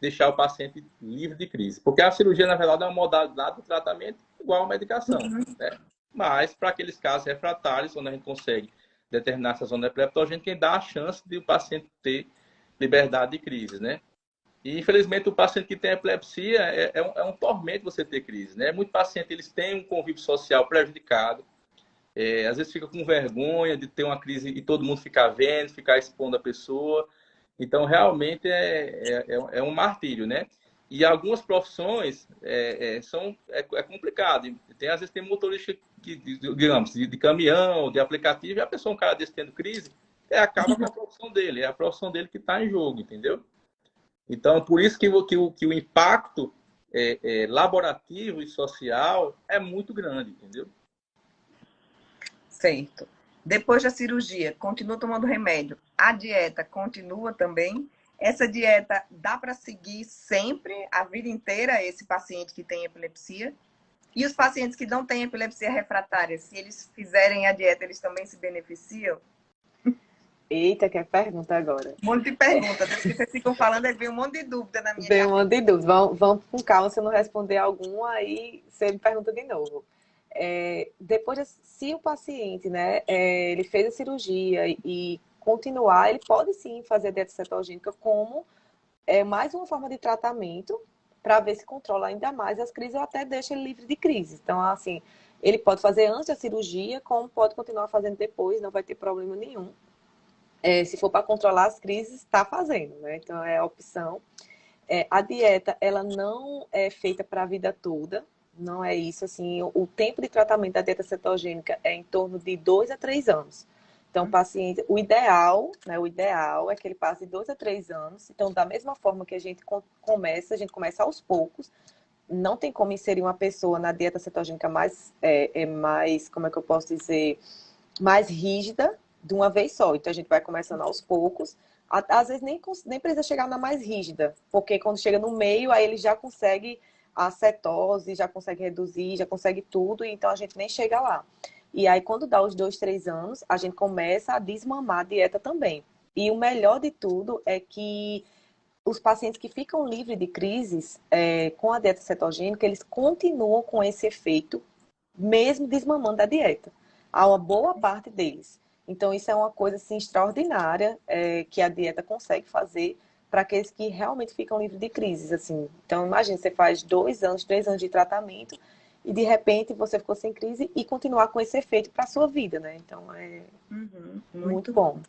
deixar o paciente livre de crise. Porque a cirurgia, na verdade, é uma modalidade de tratamento igual à medicação. Né? Mas, para aqueles casos refratários, onde a gente consegue determinar essa zona epileptogênica, quem dá a chance de o paciente ter liberdade de crise, né? E, infelizmente, o paciente que tem epilepsia é um tormento você ter crise, né? Muitos pacientes, eles têm um convívio social prejudicado, às vezes fica com vergonha de ter uma crise e todo mundo ficar vendo, ficar expondo a pessoa. Então, realmente, é um martírio, né? E algumas profissões é complicado. Às vezes tem motorista, digamos, de caminhão, de aplicativo, e a pessoa, um cara desse tendo crise, acaba com a profissão dele. É a profissão dele que está em jogo, entendeu? Então, por isso que o impacto laborativo e social é muito grande, entendeu? Certo. Depois da cirurgia, continua tomando remédio. A dieta continua também. Essa dieta dá para seguir sempre, a vida inteira, esse paciente que tem epilepsia? E os pacientes que não têm epilepsia refratária, se eles fizerem a dieta, eles também se beneficiam? Eita, que pergunta agora. Um monte de perguntas. Depois que vocês ficam falando, aí vem um monte de dúvida na minha Vem um cabeça. monte de dúvidas. Vamos com calma, se eu não responder algum, aí você me pergunta de novo. Se o paciente, né, ele fez a cirurgia e continuar, ele pode sim fazer a dieta cetogênica como mais uma forma de tratamento para ver se controla ainda mais as crises ou até deixa ele livre de crises. Então, assim, ele pode fazer antes da cirurgia, como pode continuar fazendo depois, não vai ter problema nenhum. Se for para controlar as crises, está fazendo, né? Então, é a opção. A dieta, ela não é feita para a vida toda, não é isso, assim, o tempo de tratamento da dieta cetogênica é em torno de 2 a 3 anos. Então, o paciente, o ideal é que ele passe de 2 a 3 anos. Então, da mesma forma que a gente começa aos poucos. Não tem como inserir uma pessoa na dieta cetogênica mais, como é que eu posso dizer, mais rígida de uma vez só. Então, a gente vai começando aos poucos. Às vezes nem precisa chegar na mais rígida, porque quando chega no meio, aí ele já consegue a cetose, já consegue reduzir, já consegue tudo, então a gente nem chega lá. E aí, quando dá os 2, 3 anos, a gente começa a desmamar a dieta também. E o melhor de tudo é que os pacientes que ficam livres de crises com a dieta cetogênica, eles continuam com esse efeito, mesmo desmamando a dieta. Há uma boa parte deles. Então, isso é uma coisa assim, extraordinária que a dieta consegue fazer para aqueles que realmente ficam livres de crises. Assim. Então, imagine, você faz 2 anos, 3 anos de tratamento e, de repente, você ficou sem crise e continuar com esse efeito para a sua vida, né? Então, é muito bom.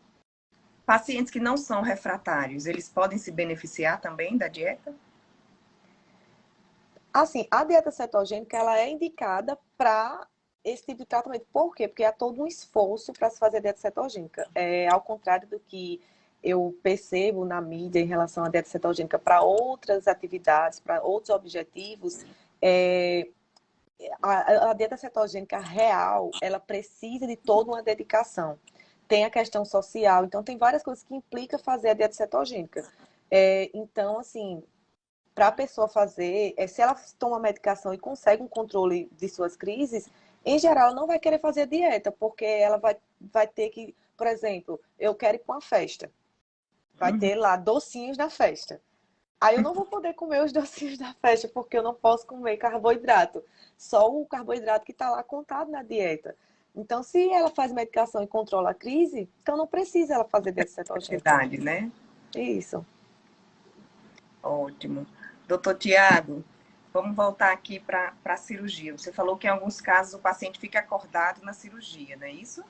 Pacientes que não são refratários, eles podem se beneficiar também da dieta? Assim, a dieta cetogênica, ela é indicada para esse tipo de tratamento. Por quê? Porque há todo um esforço para se fazer dieta cetogênica. Ao contrário do que eu percebo na mídia em relação à dieta cetogênica para outras atividades, para outros objetivos, a dieta cetogênica real, ela precisa de toda uma dedicação. Tem a questão social, então tem várias coisas que implicam fazer a dieta cetogênica. Então, assim, para a pessoa fazer, se ela toma medicação e consegue um controle de suas crises, em geral, não vai querer fazer dieta, porque ela vai ter que, por exemplo, eu quero ir para uma festa. Vai ter lá docinhos na festa. Aí eu não vou poder comer os docinhos da festa, porque eu não posso comer carboidrato. Só o carboidrato que está lá contado na dieta. Então, se ela faz medicação e controla a crise, então não precisa ela fazer dieta cetogênica. Verdade, né? Isso. Ótimo. Doutor Tiago, vamos voltar aqui para a cirurgia. Você falou que em alguns casos o paciente fica acordado na cirurgia, não é isso?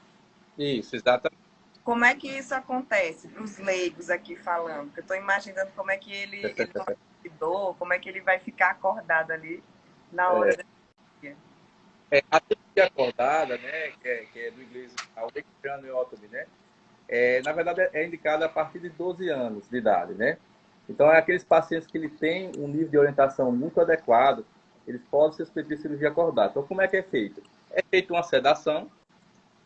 Isso, exatamente. Como é que isso acontece para os leigos aqui falando? Eu estou imaginando como é que ele vai ter dor, como é que ele vai ficar acordado ali na hora da cirurgia. A cirurgia acordada, né, que é do inglês awake craniotomy, né? na verdade, é indicada a partir de 12 anos de idade, né? Então, é aqueles pacientes que ele têm um nível de orientação muito adequado, eles podem ser submetidos à cirurgia acordada. Então, como é que é feito? É feita uma sedação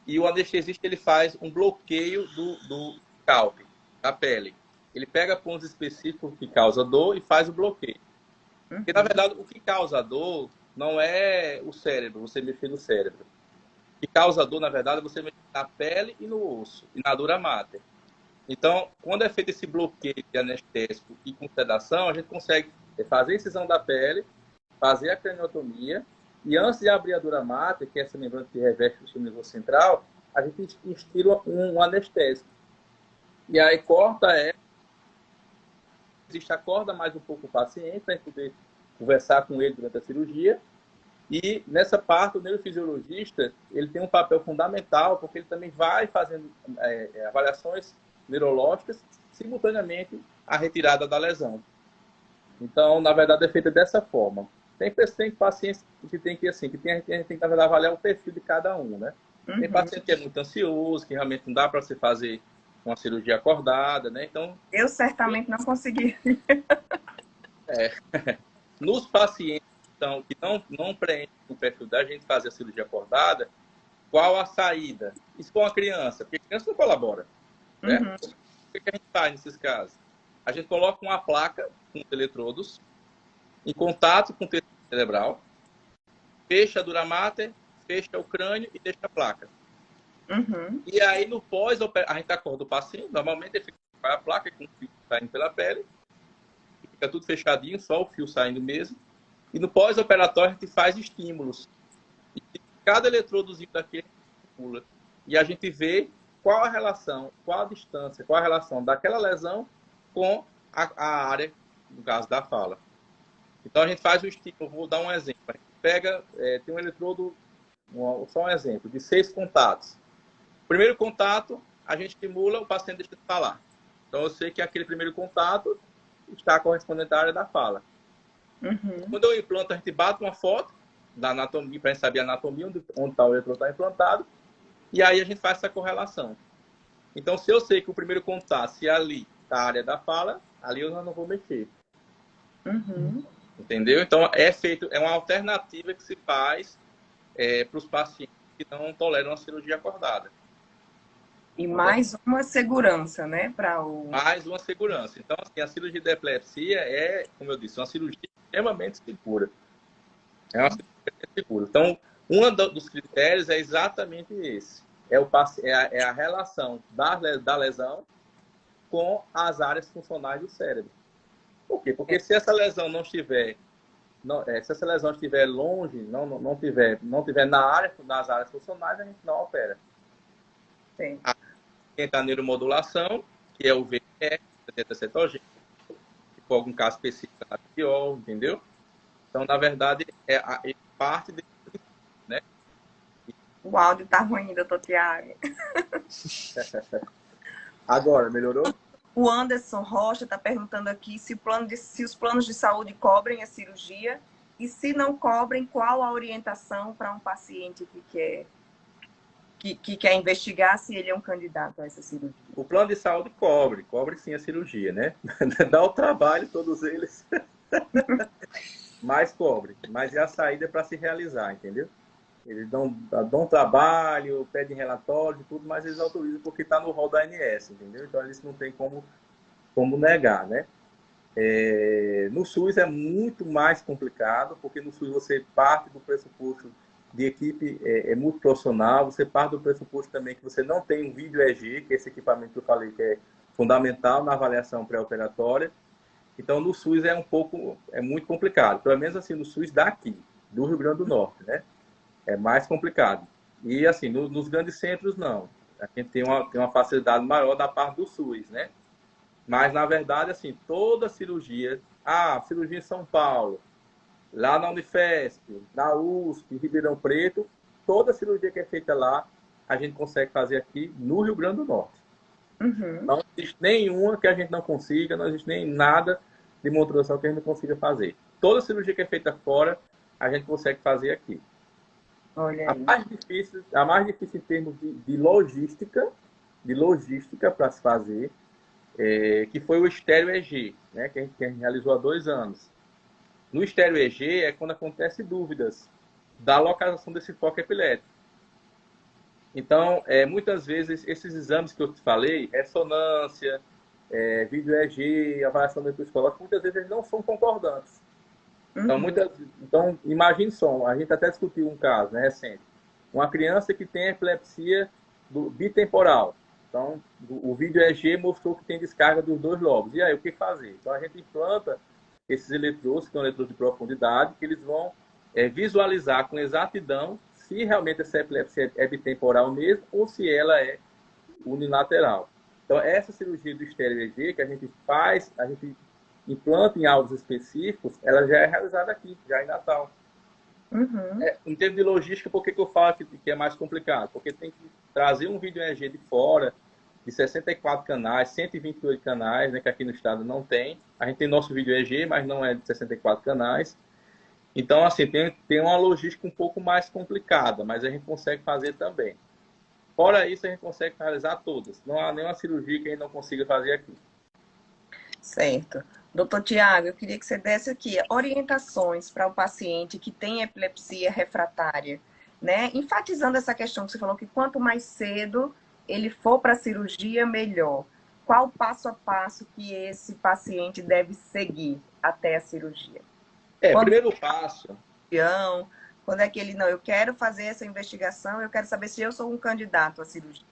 e o anestesista ele faz um bloqueio do scalp, da pele. Ele pega pontos específicos que causam dor e faz o bloqueio. Porque, na verdade, o que causa dor não é o cérebro, você mexer no cérebro. O que causa dor, na verdade, é você mexer na pele e no osso, e na dura mater. Então, quando é feito esse bloqueio de anestésico e com sedação, a gente consegue fazer a incisão da pele, fazer a craniotomia, e antes de abrir a dura mater, que é essa membrana que reveste o sistema nervoso central, a gente instila um anestésico. E aí corta existe acorda mais um pouco o paciente para poder conversar com ele durante a cirurgia. E nessa parte, o neurofisiologista ele tem um papel fundamental, porque ele também vai fazendo avaliações neurológicas simultaneamente à retirada da lesão. Então, na verdade, é feita dessa forma. Tem pacientes que tem que, assim, a gente tem que, na verdade, avaliar o perfil de cada um, né? Tem paciente que é muito ansioso, que realmente não dá para você fazer uma cirurgia acordada, né? Então, eu certamente não consegui. nos pacientes então, que não preenchem o perfil da gente fazer a cirurgia acordada, qual a saída? Isso com a criança, porque a criança não colabora, certo? O que a gente faz nesses casos? A gente coloca uma placa com eletrodos em contato com o tecido cerebral, fecha a dura mater, fecha o crânio e deixa a placa. E aí, no pós-operatório, a gente acorda o paciente, normalmente ele fica com a placa com o fio saindo pela pele, fica tudo fechadinho, só o fio saindo mesmo. E no pós-operatório a gente faz estímulos. E cada eletrodozinho daquele estimula. E a gente vê qual a relação, qual a distância, qual a relação daquela lesão com a área, no caso da fala. Então a gente faz o estímulo, vou dar um exemplo. A gente pega, tem um eletrodo, só um exemplo, de 6 contatos. Primeiro contato, a gente estimula, o paciente deixa de falar. Então eu sei que aquele primeiro contato está correspondente à área da fala. Quando eu implanto, a gente bate uma foto da anatomia, para a gente saber a anatomia, onde está o eletrodo está implantado, e aí a gente faz essa correlação. Então, se eu sei que o primeiro contato, se ali está a área da fala, ali eu não vou mexer. Entendeu? Então, é uma alternativa que se faz para os pacientes que não toleram a cirurgia acordada. E mais uma segurança, né? Mais uma segurança. Então, assim, a cirurgia de epilepsia é, como eu disse, uma cirurgia extremamente segura. É uma cirurgia segura. Então, um dos critérios é exatamente esse. É a relação da lesão com as áreas funcionais do cérebro. Por quê? Porque se essa lesão não estiver se essa lesão estiver longe, não tiver nas áreas funcionais, a gente não opera. Sim. Tem a neuromodulação, que é o VNS, cetogênico, se for algum caso específico na pior, entendeu? Então, na verdade, é parte desse, né? O áudio tá ruim, doutor Tiago. Agora, melhorou? O Anderson Rocha está perguntando aqui se os planos de saúde cobrem a cirurgia e se não cobrem, qual a orientação para um paciente que quer investigar se ele é um candidato a essa cirurgia. O plano de saúde cobre sim a cirurgia, né? Dá o trabalho, todos eles, mas cobre. Mas é a saída para se realizar, entendeu? Eles dão trabalho, pedem relatório, tudo, mas eles autorizam porque está no rol da ANS, entendeu? Então eles não tem como negar, né? No SUS é muito mais complicado, porque no SUS você parte do pressuposto de equipe multiprofissional, você parte do pressuposto também que você não tem um vídeo EG, que é esse equipamento que eu falei que é fundamental na avaliação pré-operatória. Então, no SUS é muito complicado, pelo menos assim, no SUS daqui, do Rio Grande do Norte, né? É mais complicado. E assim, nos grandes centros, não. A gente tem uma facilidade maior da parte do SUS, né? Mas, na verdade, assim, toda cirurgia, cirurgia em São Paulo, lá na Unifesp, na USP, em Ribeirão Preto, toda cirurgia que é feita lá, a gente consegue fazer aqui no Rio Grande do Norte. Não existe nenhuma que a gente não consiga, não existe nem nada de motorização que a gente não consiga fazer. Toda cirurgia que é feita fora, a gente consegue fazer aqui. Olha aí. A mais difícil em termos de logística de logística para se fazer, que foi o estéreo EG, né, que a gente realizou há 2 anos. No estéreo EG é quando acontecem dúvidas da localização desse foco epilético. Então, muitas vezes, esses exames que eu te falei, ressonância, vídeo EG, avaliação neuropsicológica, muitas vezes eles não são concordantes. Então, imagine só, a gente até discutiu um caso, né, recente. Uma criança que tem epilepsia bitemporal. Então, o vídeo EG mostrou que tem descarga dos 2 lobos. E aí, o que fazer? Então, a gente implanta esses eletrodos, que são eletrodos de profundidade, que eles vão visualizar com exatidão se realmente essa epilepsia é bitemporal mesmo ou se ela é unilateral. Então, essa cirurgia do estéreo EG que a gente faz, a gente implanta em alvos específicos, ela já é realizada aqui, já em Natal. Em termos de logística, por que eu falo que é mais complicado? Porque tem que trazer um vídeo EG de fora, de 64 canais, 128 canais, né, que aqui no estado não tem. A gente tem nosso vídeo EG, mas não é de 64 canais. Então, assim, tem uma logística um pouco mais complicada, mas a gente consegue fazer também. Fora isso, a gente consegue realizar todas. Não há nenhuma cirurgia que a gente não consiga fazer aqui. Certo. Doutor Tiago, eu queria que você desse aqui orientações para o paciente que tem epilepsia refratária, né? Enfatizando essa questão que você falou, que quanto mais cedo ele for para a cirurgia, melhor. Qual o passo a passo que esse paciente deve seguir até a cirurgia? Primeiro passo... Quando é que ele, não, eu quero fazer essa investigação, eu quero saber se eu sou um candidato à cirurgia.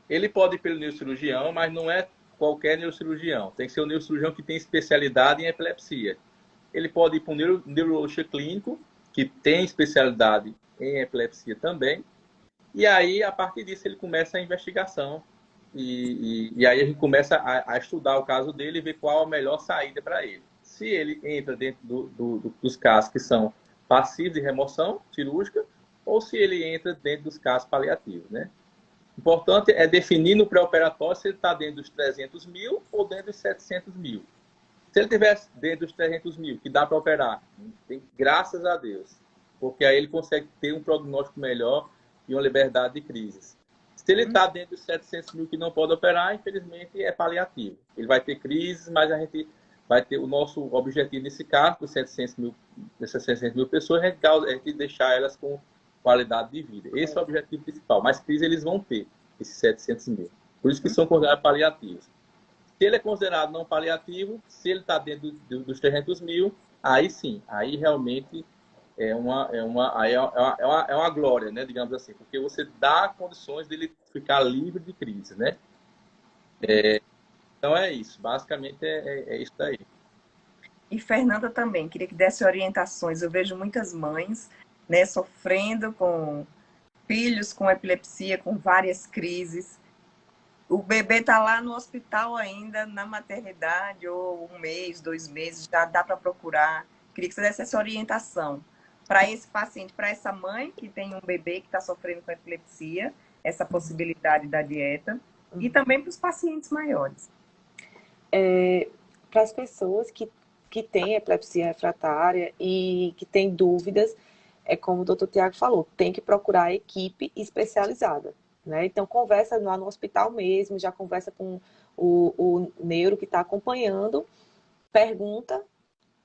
Ele pode ir pelo neurocirurgião, mas não é qualquer neurocirurgião. Tem que ser um neurocirurgião que tem especialidade em epilepsia. Ele pode ir para um neurologista clínico, que tem especialidade em epilepsia também. E aí, a partir disso, ele começa a investigação. E aí a gente começa a estudar o caso dele e ver qual a melhor saída para ele. Se ele entra dentro dos casos que são passivos de remoção cirúrgica, ou se ele entra dentro dos casos paliativos, né? O importante é definir no pré-operatório se ele está dentro dos 300 mil ou dentro dos 700 mil. Se ele estiver dentro dos 300 mil, que dá para operar, graças a Deus, porque aí ele consegue ter um prognóstico melhor e uma liberdade de crises. Se ele está dentro dos 700 mil que não pode operar, infelizmente é paliativo. Ele vai ter crises, mas a gente vai ter o nosso objetivo nesse caso, dos 700 mil pessoas, é de deixar elas com qualidade de vida. Esse é o objetivo principal. Mas crise eles vão ter, esses 700 mil. Por isso que são considerados paliativos. Se ele é considerado não paliativo, se ele está dentro dos 300 mil, aí sim, aí realmente é uma glória, né, digamos assim, porque você dá condições dele ficar livre de crise, né? Então é isso, basicamente é isso daí. E Fernanda também, queria que desse orientações. Eu vejo muitas mães, né, sofrendo com filhos com epilepsia, com várias crises. O bebê está lá no hospital ainda, na maternidade, ou 1 mês, 2 meses, já dá para procurar. Queria que você desse essa orientação para esse paciente, para essa mãe que tem um bebê que está sofrendo com epilepsia, essa possibilidade da dieta, e também para os pacientes maiores. Para as pessoas que têm epilepsia refratária e que têm dúvidas, é como o doutor Tiago falou, tem que procurar a equipe especializada, né? Então, conversa lá no hospital mesmo, já conversa com o neuro que está acompanhando, pergunta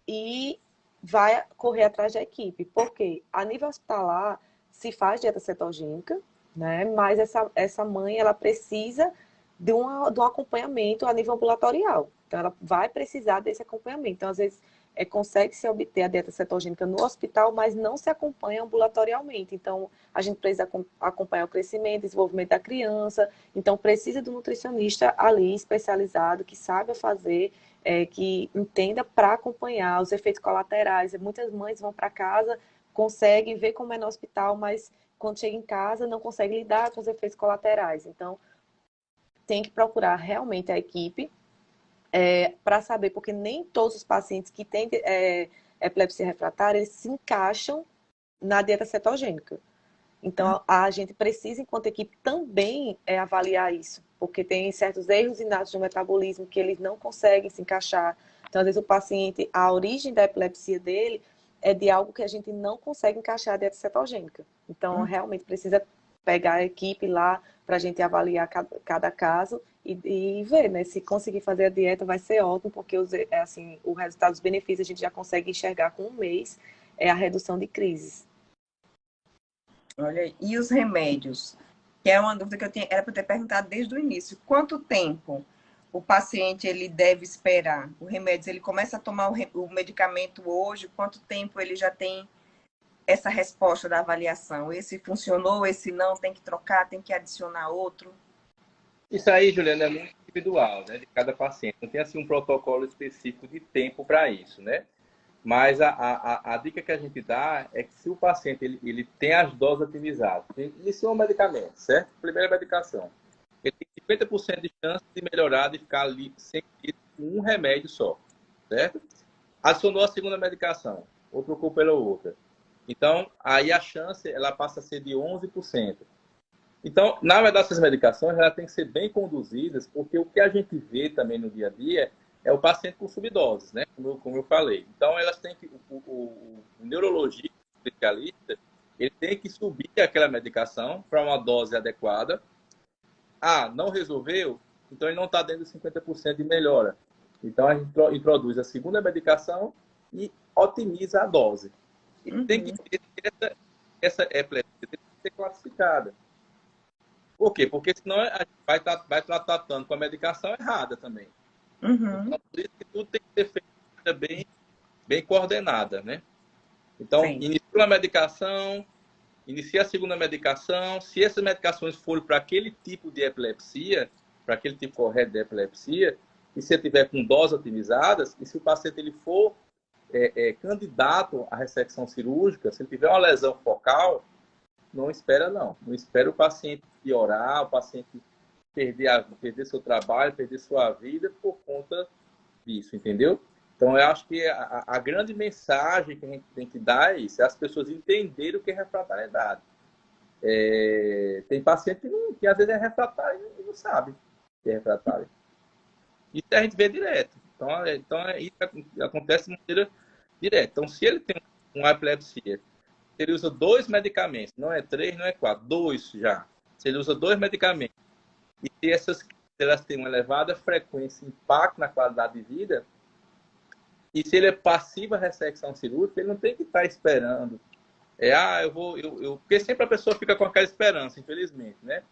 e vai correr atrás da equipe. Porque a nível hospitalar se faz dieta cetogênica, né? Mas essa mãe, ela precisa de um acompanhamento a nível ambulatorial. Então, ela vai precisar desse acompanhamento. Então, às vezes, consegue-se obter a dieta cetogênica no hospital, mas não se acompanha ambulatorialmente. Então, a gente precisa acompanhar o crescimento, desenvolvimento da criança. Então, precisa do nutricionista ali, especializado, que saiba fazer, que entenda para acompanhar os efeitos colaterais. Muitas mães vão para casa, conseguem ver como é no hospital, mas quando chega em casa, não conseguem lidar com os efeitos colaterais. Então, tem que procurar realmente a equipe para saber, porque nem todos os pacientes que têm epilepsia refratária eles se encaixam na dieta cetogênica. Então, a gente precisa, enquanto equipe, também avaliar isso, porque tem certos erros inatos do metabolismo que eles não conseguem se encaixar. Então, às vezes, o paciente, a origem da epilepsia dele é de algo que a gente não consegue encaixar a dieta cetogênica. Então, realmente precisa pegar a equipe lá para a gente avaliar cada caso e ver, né? Se conseguir fazer a dieta vai ser ótimo, porque assim, o resultado dos benefícios a gente já consegue enxergar com um mês, é a redução de crises. Olha aí. E os remédios? Que é uma dúvida que era para ter perguntado desde o início. Quanto tempo o paciente ele deve esperar? O remédio, ele começa a tomar o medicamento hoje, quanto tempo ele já tem essa resposta da avaliação? Esse funcionou, esse não, tem que trocar, tem que adicionar outro? Isso aí, Juliana, é muito individual, né, de cada paciente. Não tem assim um protocolo específico de tempo para isso, né? Mas a dica que a gente dá é que se o paciente ele tem as doses otimizadas, iniciou um medicamento, certo? Primeira medicação. Ele tem 50% de chance de melhorar, de ficar ali sem um remédio só, certo? Adicionou a segunda medicação, ou trocou pela outra. Então, aí a chance ela passa a ser de 11%. Então, na verdade, essas medicações elas têm que ser bem conduzidas, porque o que a gente vê também no dia a dia é o paciente com subdoses, né? Como eu falei. Então, elas têm que, o neurologista, o especialista, ele tem que subir aquela medicação para uma dose adequada. Ah, não resolveu? Então, ele não está dando 50% de melhora. Então, a gente introduz a segunda medicação e otimiza a dose. E tem que ter essa epilepsia tem que ser classificada. Por quê? Porque senão a gente vai estar tratando com a medicação errada também. Então, por isso que tudo tem que ser feito de maneira bem coordenada, né? Então, Sim. inicia uma medicação, inicia a segunda medicação. Se essas medicações forem para aquele tipo de epilepsia, para aquele tipo correto de epilepsia, e se tiver com doses otimizadas, e se o paciente ele for candidato à ressecção cirúrgica, se ele tiver uma lesão focal, não espera não. Não espera o paciente piorar, o paciente perder seu trabalho, perder sua vida por conta disso, entendeu? Então, eu acho que a grande mensagem que a gente tem que dar é isso, é as pessoas entenderem o que é refratariedade. Tem paciente que às vezes é refratário e não sabe que é refratário. Isso a gente vê direto. Então isso acontece de maneira direta. Então, se ele tem uma epilepsia, ele usa 2 medicamentos, não é 3, não é 4, 2 já. Se ele usa 2 medicamentos e elas têm uma elevada frequência, impacto na qualidade de vida, e se ele é passivo à ressecção cirúrgica, ele não tem que estar esperando. Porque sempre a pessoa fica com aquela esperança, infelizmente, né?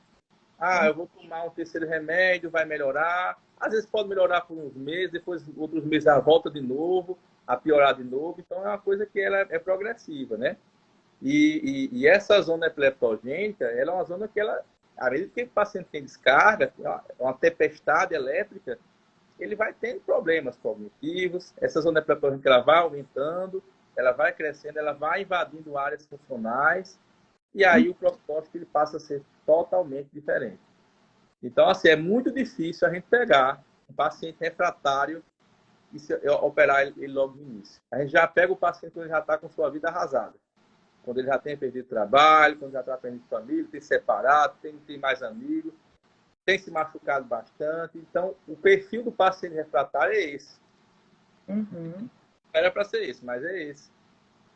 Eu vou tomar um terceiro remédio, vai melhorar. Às vezes pode melhorar por uns meses, depois outros meses ela volta de novo, a piorar de novo. Então é uma coisa que ela é progressiva, né? E essa zona epileptogênica, ela é uma zona que ela, à medida que o paciente tem descarga, uma tempestade elétrica, ele vai tendo problemas cognitivos. Essa zona epileptogênica ela vai aumentando, ela vai crescendo, ela vai invadindo áreas funcionais, e aí o prognóstico ele passa a ser totalmente diferente. Então, assim, é muito difícil a gente pegar um paciente refratário e operar ele logo no início. A gente já pega o paciente quando ele já está com sua vida arrasada. Quando ele já tem perdido trabalho, quando já está perdido família, tem separado, tem mais amigos, tem se machucado bastante. Então, o perfil do paciente refratário é esse. Era para ser esse, mas é esse.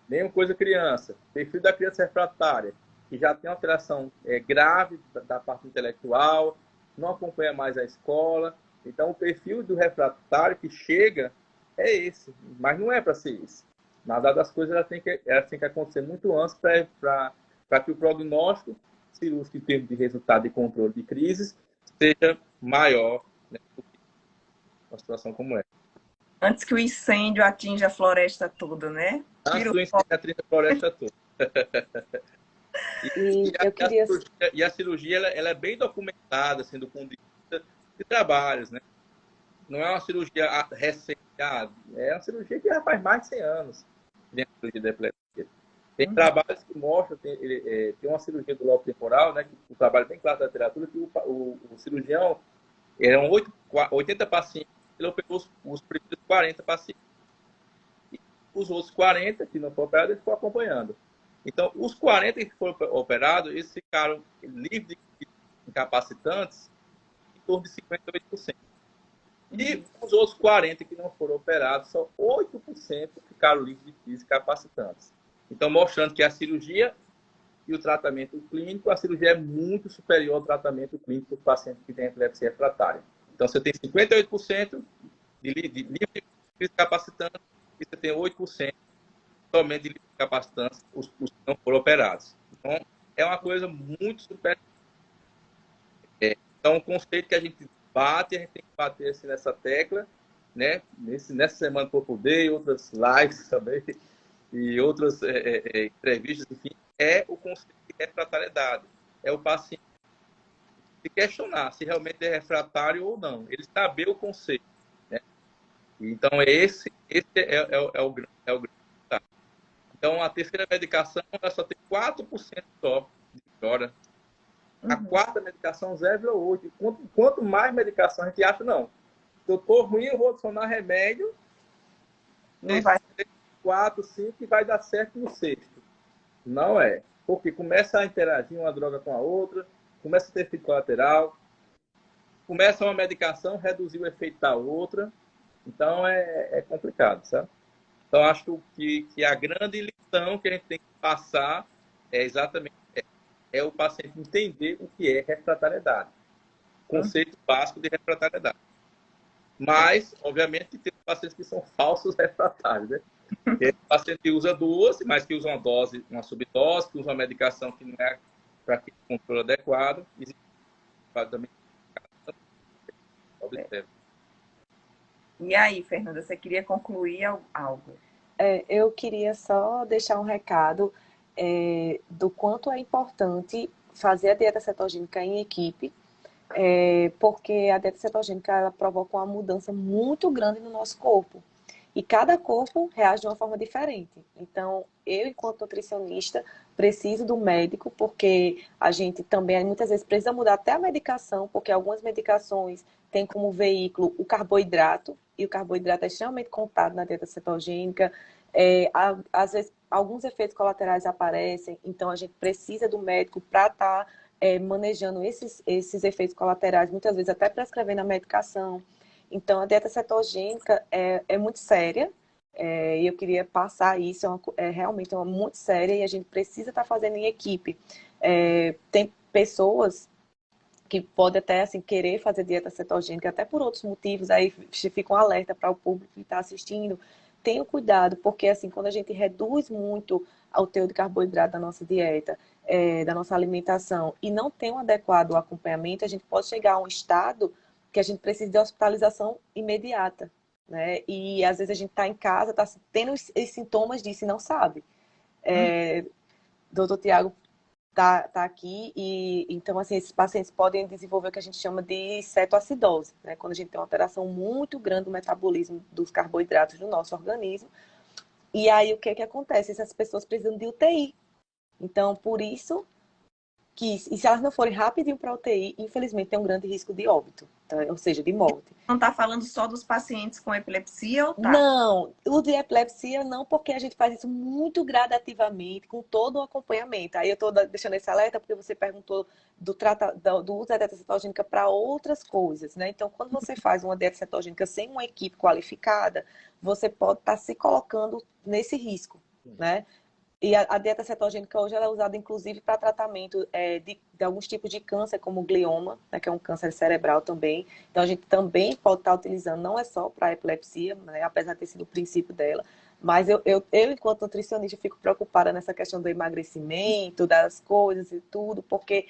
Mesma coisa criança. Perfil da criança refratária, que já tem alteração grave da parte intelectual, não acompanha mais a escola. Então, o perfil do refratário que chega é esse, mas não é para ser esse. Na verdade, as coisas elas têm que acontecer muito antes para que o prognóstico cirúrgico em termos de resultado de controle de crises seja maior, né, do que uma situação como essa. Antes que o incêndio atinja a floresta toda, né? Antes do incêndio atinja a floresta toda. E a cirurgia ela é bem documentada, assim, do ponto de vista de trabalhos, né? Não é uma cirurgia recente, é uma cirurgia que já faz mais de 100 anos dentro da cirurgia da epilepsia. Tem trabalhos que mostram, tem uma cirurgia do lobo temporal, né, que o trabalho bem claro da literatura, que o cirurgião, eram 80 pacientes, ele operou os primeiros 40 pacientes. E os outros 40 que não foram operados, ele ficou acompanhando. Então, os 40 que foram operados, eles ficaram livres de incapacitantes em torno de 58%. E os outros 40 que não foram operados, só 8% ficaram livres de física capacitantes. Então, mostrando que a cirurgia e o tratamento clínico, a cirurgia é muito superior ao tratamento clínico dos pacientes que têm epilepsia refratária. Então, você tem 58% de livre capacitância e você tem 8% somente de livre capacitância, os que não foram operados. Então, é uma coisa muito superior. Então, um conceito que a gente bate, a gente tem que bater assim, nessa tecla, né? Nessa semana do Corpo Day, outras lives também, e outras entrevistas, enfim, é o conceito de refratariedade. É o paciente se questionar se realmente é refratário ou não. Ele saber o conceito. Né? Então, esse é o grande detalhe. Então, a terceira medicação ela só tem 4% só de melhora. A quarta medicação, 0,8. Quanto mais medicação a gente acha, não. Se eu estou ruim, eu vou adicionar remédio. Não vai. 4, 5 e vai dar certo no sexto. Não é. Porque começa a interagir uma droga com a outra, começa a ter efeito colateral, começa uma medicação, reduzir o efeito da outra. Então é complicado, sabe? Então acho que a grande lição que a gente tem que passar é exatamente o paciente entender o que é refratariedade. Conceito básico de refratariedade. Mas, obviamente, que tem pacientes que são falsos refratários, né? Tem paciente que usa duas, mas que usa uma dose, uma subdose, que usa uma medicação que não é para aquele controle adequado. Existe também. E aí, Fernanda, você queria concluir algo? Eu queria só deixar um recado do quanto é importante fazer a dieta cetogênica em equipe, porque a dieta cetogênica ela provoca uma mudança muito grande no nosso corpo. E cada corpo reage de uma forma diferente. Então, eu, enquanto nutricionista, preciso do médico, porque a gente também, muitas vezes, precisa mudar até a medicação, porque algumas medicações têm como veículo o carboidrato, e o carboidrato é extremamente contado na dieta cetogênica. Às vezes, alguns efeitos colaterais aparecem, então a gente precisa do médico para estar manejando esses efeitos colaterais, muitas vezes até prescrevendo a medicação. Então, a dieta cetogênica é muito séria, e eu queria passar isso, realmente muito séria, e a gente precisa estar fazendo em equipe. Tem pessoas que podem até assim, querer fazer dieta cetogênica, até por outros motivos, aí fica um alerta para o público que está assistindo. Tenha cuidado, porque assim, quando a gente reduz muito o teor de carboidrato da nossa dieta, da nossa alimentação, e não tem um adequado acompanhamento, a gente pode chegar a um estado que a gente precisa de hospitalização imediata, né? E às vezes a gente está em casa, está tendo os sintomas disso e não sabe. Doutor Tiago tá aqui e então assim esses pacientes podem desenvolver o que a gente chama de cetoacidose, né? Quando a gente tem uma alteração muito grande do metabolismo dos carboidratos no nosso organismo. E aí o que acontece? Essas pessoas precisam de UTI. Então, por isso que, e se elas não forem rapidinho para a UTI, infelizmente tem um grande risco de óbito, tá? Ou seja, de morte. Não está falando só dos pacientes com epilepsia ou tá? Não, o de epilepsia não, porque a gente faz isso muito gradativamente, com todo o acompanhamento. Aí eu estou deixando esse alerta porque você perguntou do uso da dieta cetogênica para outras coisas, né? Então, quando você faz uma dieta cetogênica sem uma equipe qualificada, você pode estar se colocando nesse risco, né? E a dieta cetogênica hoje ela é usada, inclusive, para tratamento de alguns tipos de câncer, como o glioma, né, que é um câncer cerebral também. Então, a gente também pode estar utilizando, não é só para epilepsia, né, apesar de ter sido o princípio dela, mas eu, enquanto nutricionista, fico preocupada nessa questão do emagrecimento, das coisas e tudo, porque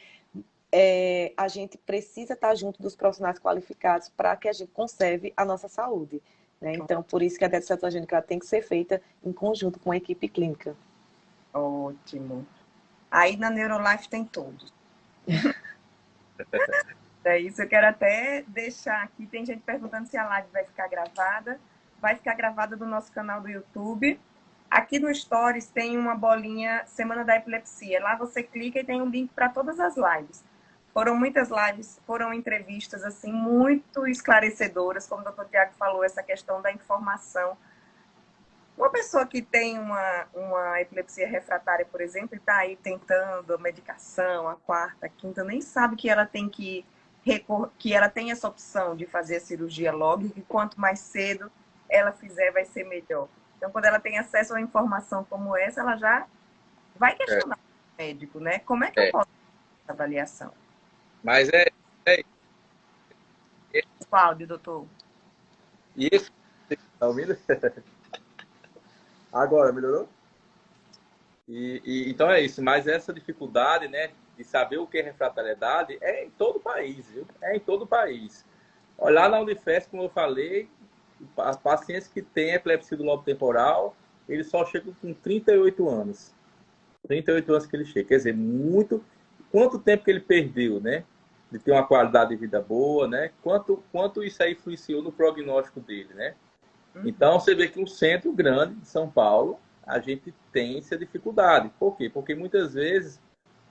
a gente precisa estar junto dos profissionais qualificados para que a gente conserve a nossa saúde. Né? Então, por isso que a dieta cetogênica ela tem que ser feita em conjunto com a equipe clínica. Ótimo. Aí na Neurolife tem todos. É isso, eu quero até deixar aqui. Tem gente perguntando se a live vai ficar gravada. Vai ficar gravada do nosso canal do YouTube. Aqui no Stories tem uma bolinha Semana da Epilepsia. Lá você clica e tem um link para todas as lives. Foram muitas lives, foram entrevistas assim muito esclarecedoras, como o doutor Tiago falou, essa questão da informação. Uma pessoa que tem uma epilepsia refratária, por exemplo, e está aí tentando a medicação, a quarta, a quinta, nem sabe que ela tem que ela tem essa opção de fazer a cirurgia logo, e que quanto mais cedo ela fizer, vai ser melhor. Então, quando ela tem acesso a uma informação como essa, ela já vai questionar, médico, né? Como é que eu É. posso fazer essa avaliação? Mas Cláudio, doutor. e esse, tá ouvindo? Agora, melhorou? Então é isso, mas essa dificuldade, né, de saber o que é refratariedade é em todo o país, viu? É em todo o país. Olha, lá na Unifesp, como eu falei, as pacientes que têm epilepsia do lobo temporal, eles só chegam com 38 anos. 38 anos que ele chega. Quer dizer, muito. Quanto tempo que ele perdeu, né? De ter uma qualidade de vida boa, né? Quanto isso aí influenciou no prognóstico dele, né? Então, você vê que um centro grande de São Paulo, a gente tem essa dificuldade. Por quê? Porque muitas vezes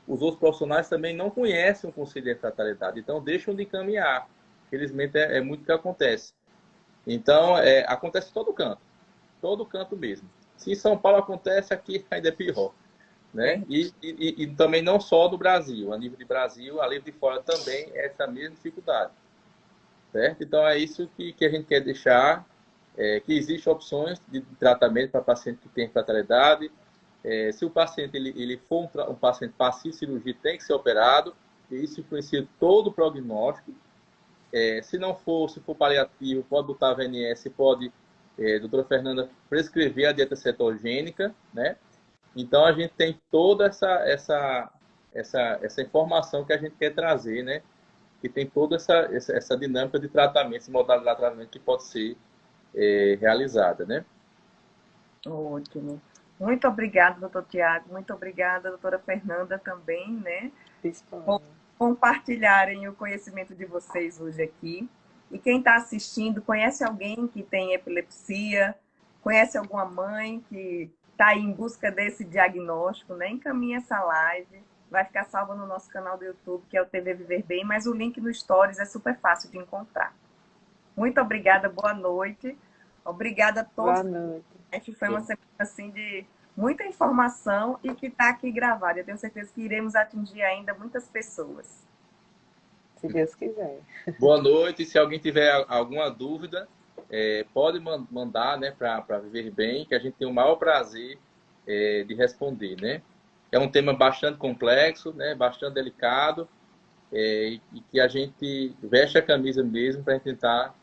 os outros profissionais também não conhecem o conceito de fatalidade, então deixam de encaminhar. Felizmente, é muito o que acontece. Então, acontece em todo canto mesmo. Se em São Paulo acontece, aqui ainda é pior. Né? E também não só do Brasil, a nível de Brasil, a nível de fora também é essa mesma dificuldade. Certo? Então, é isso que a gente quer deixar, que existem opções de tratamento para paciente que tem fatalidade. Se o paciente ele for um paciente passivo cirurgia, tem que ser operado, e isso influencia todo o prognóstico. Se não for, se for paliativo, pode botar VNS, pode, doutora Fernanda, prescrever a dieta cetogênica, né? Então, a gente tem toda essa informação que a gente quer trazer, né? Que tem toda essa dinâmica de tratamento, esse modalidade de tratamento que pode ser realizada, né? Ótimo. Muito obrigada, doutor Tiago. Muito obrigada, doutora Fernanda, também, né? Por compartilharem o conhecimento de vocês hoje aqui. E quem está assistindo, conhece alguém que tem epilepsia? Conhece alguma mãe que está aí em busca desse diagnóstico, né? Encaminha essa live. Vai ficar salva no nosso canal do YouTube, que é o TV Viver Bem, mas o link no Stories é super fácil de encontrar. Muito obrigada, boa noite. Obrigada a todos. Boa noite. Foi uma semana assim de muita informação e que está aqui gravada. Eu tenho certeza que iremos atingir ainda muitas pessoas. Se Deus quiser. Boa noite. Se alguém tiver alguma dúvida, pode mandar, né, para Viver Bem, que a gente tem o maior prazer de responder, né? É um tema bastante complexo, né, bastante delicado, e que a gente veste a camisa mesmo para tentar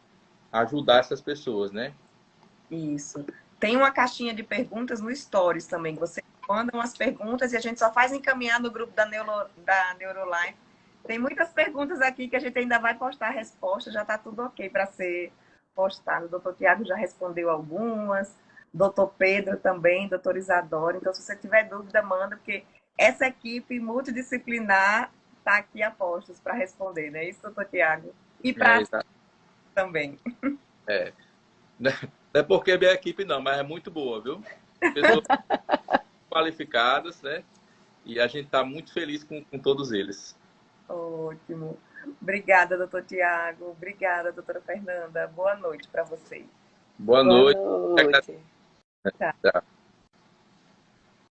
ajudar essas pessoas, né? Isso. Tem uma caixinha de perguntas no Stories também, que você manda umas perguntas e a gente só faz encaminhar no grupo da Neurolife. Tem muitas perguntas aqui que a gente ainda vai postar a resposta, já está tudo ok para ser postado. O doutor Tiago já respondeu algumas, doutor Pedro também, doutor Isadora. Então, se você tiver dúvida, manda, porque essa equipe multidisciplinar está aqui a postos para responder, não é isso, doutor Tiago? E para também. Não é porque é minha equipe não, mas é muito boa, viu? Pessoas qualificadas, né? E a gente está muito feliz com todos eles. Ótimo. Obrigada, doutor Tiago. Obrigada, doutora Fernanda. Boa noite para vocês. Boa noite. Boa noite. Tchau.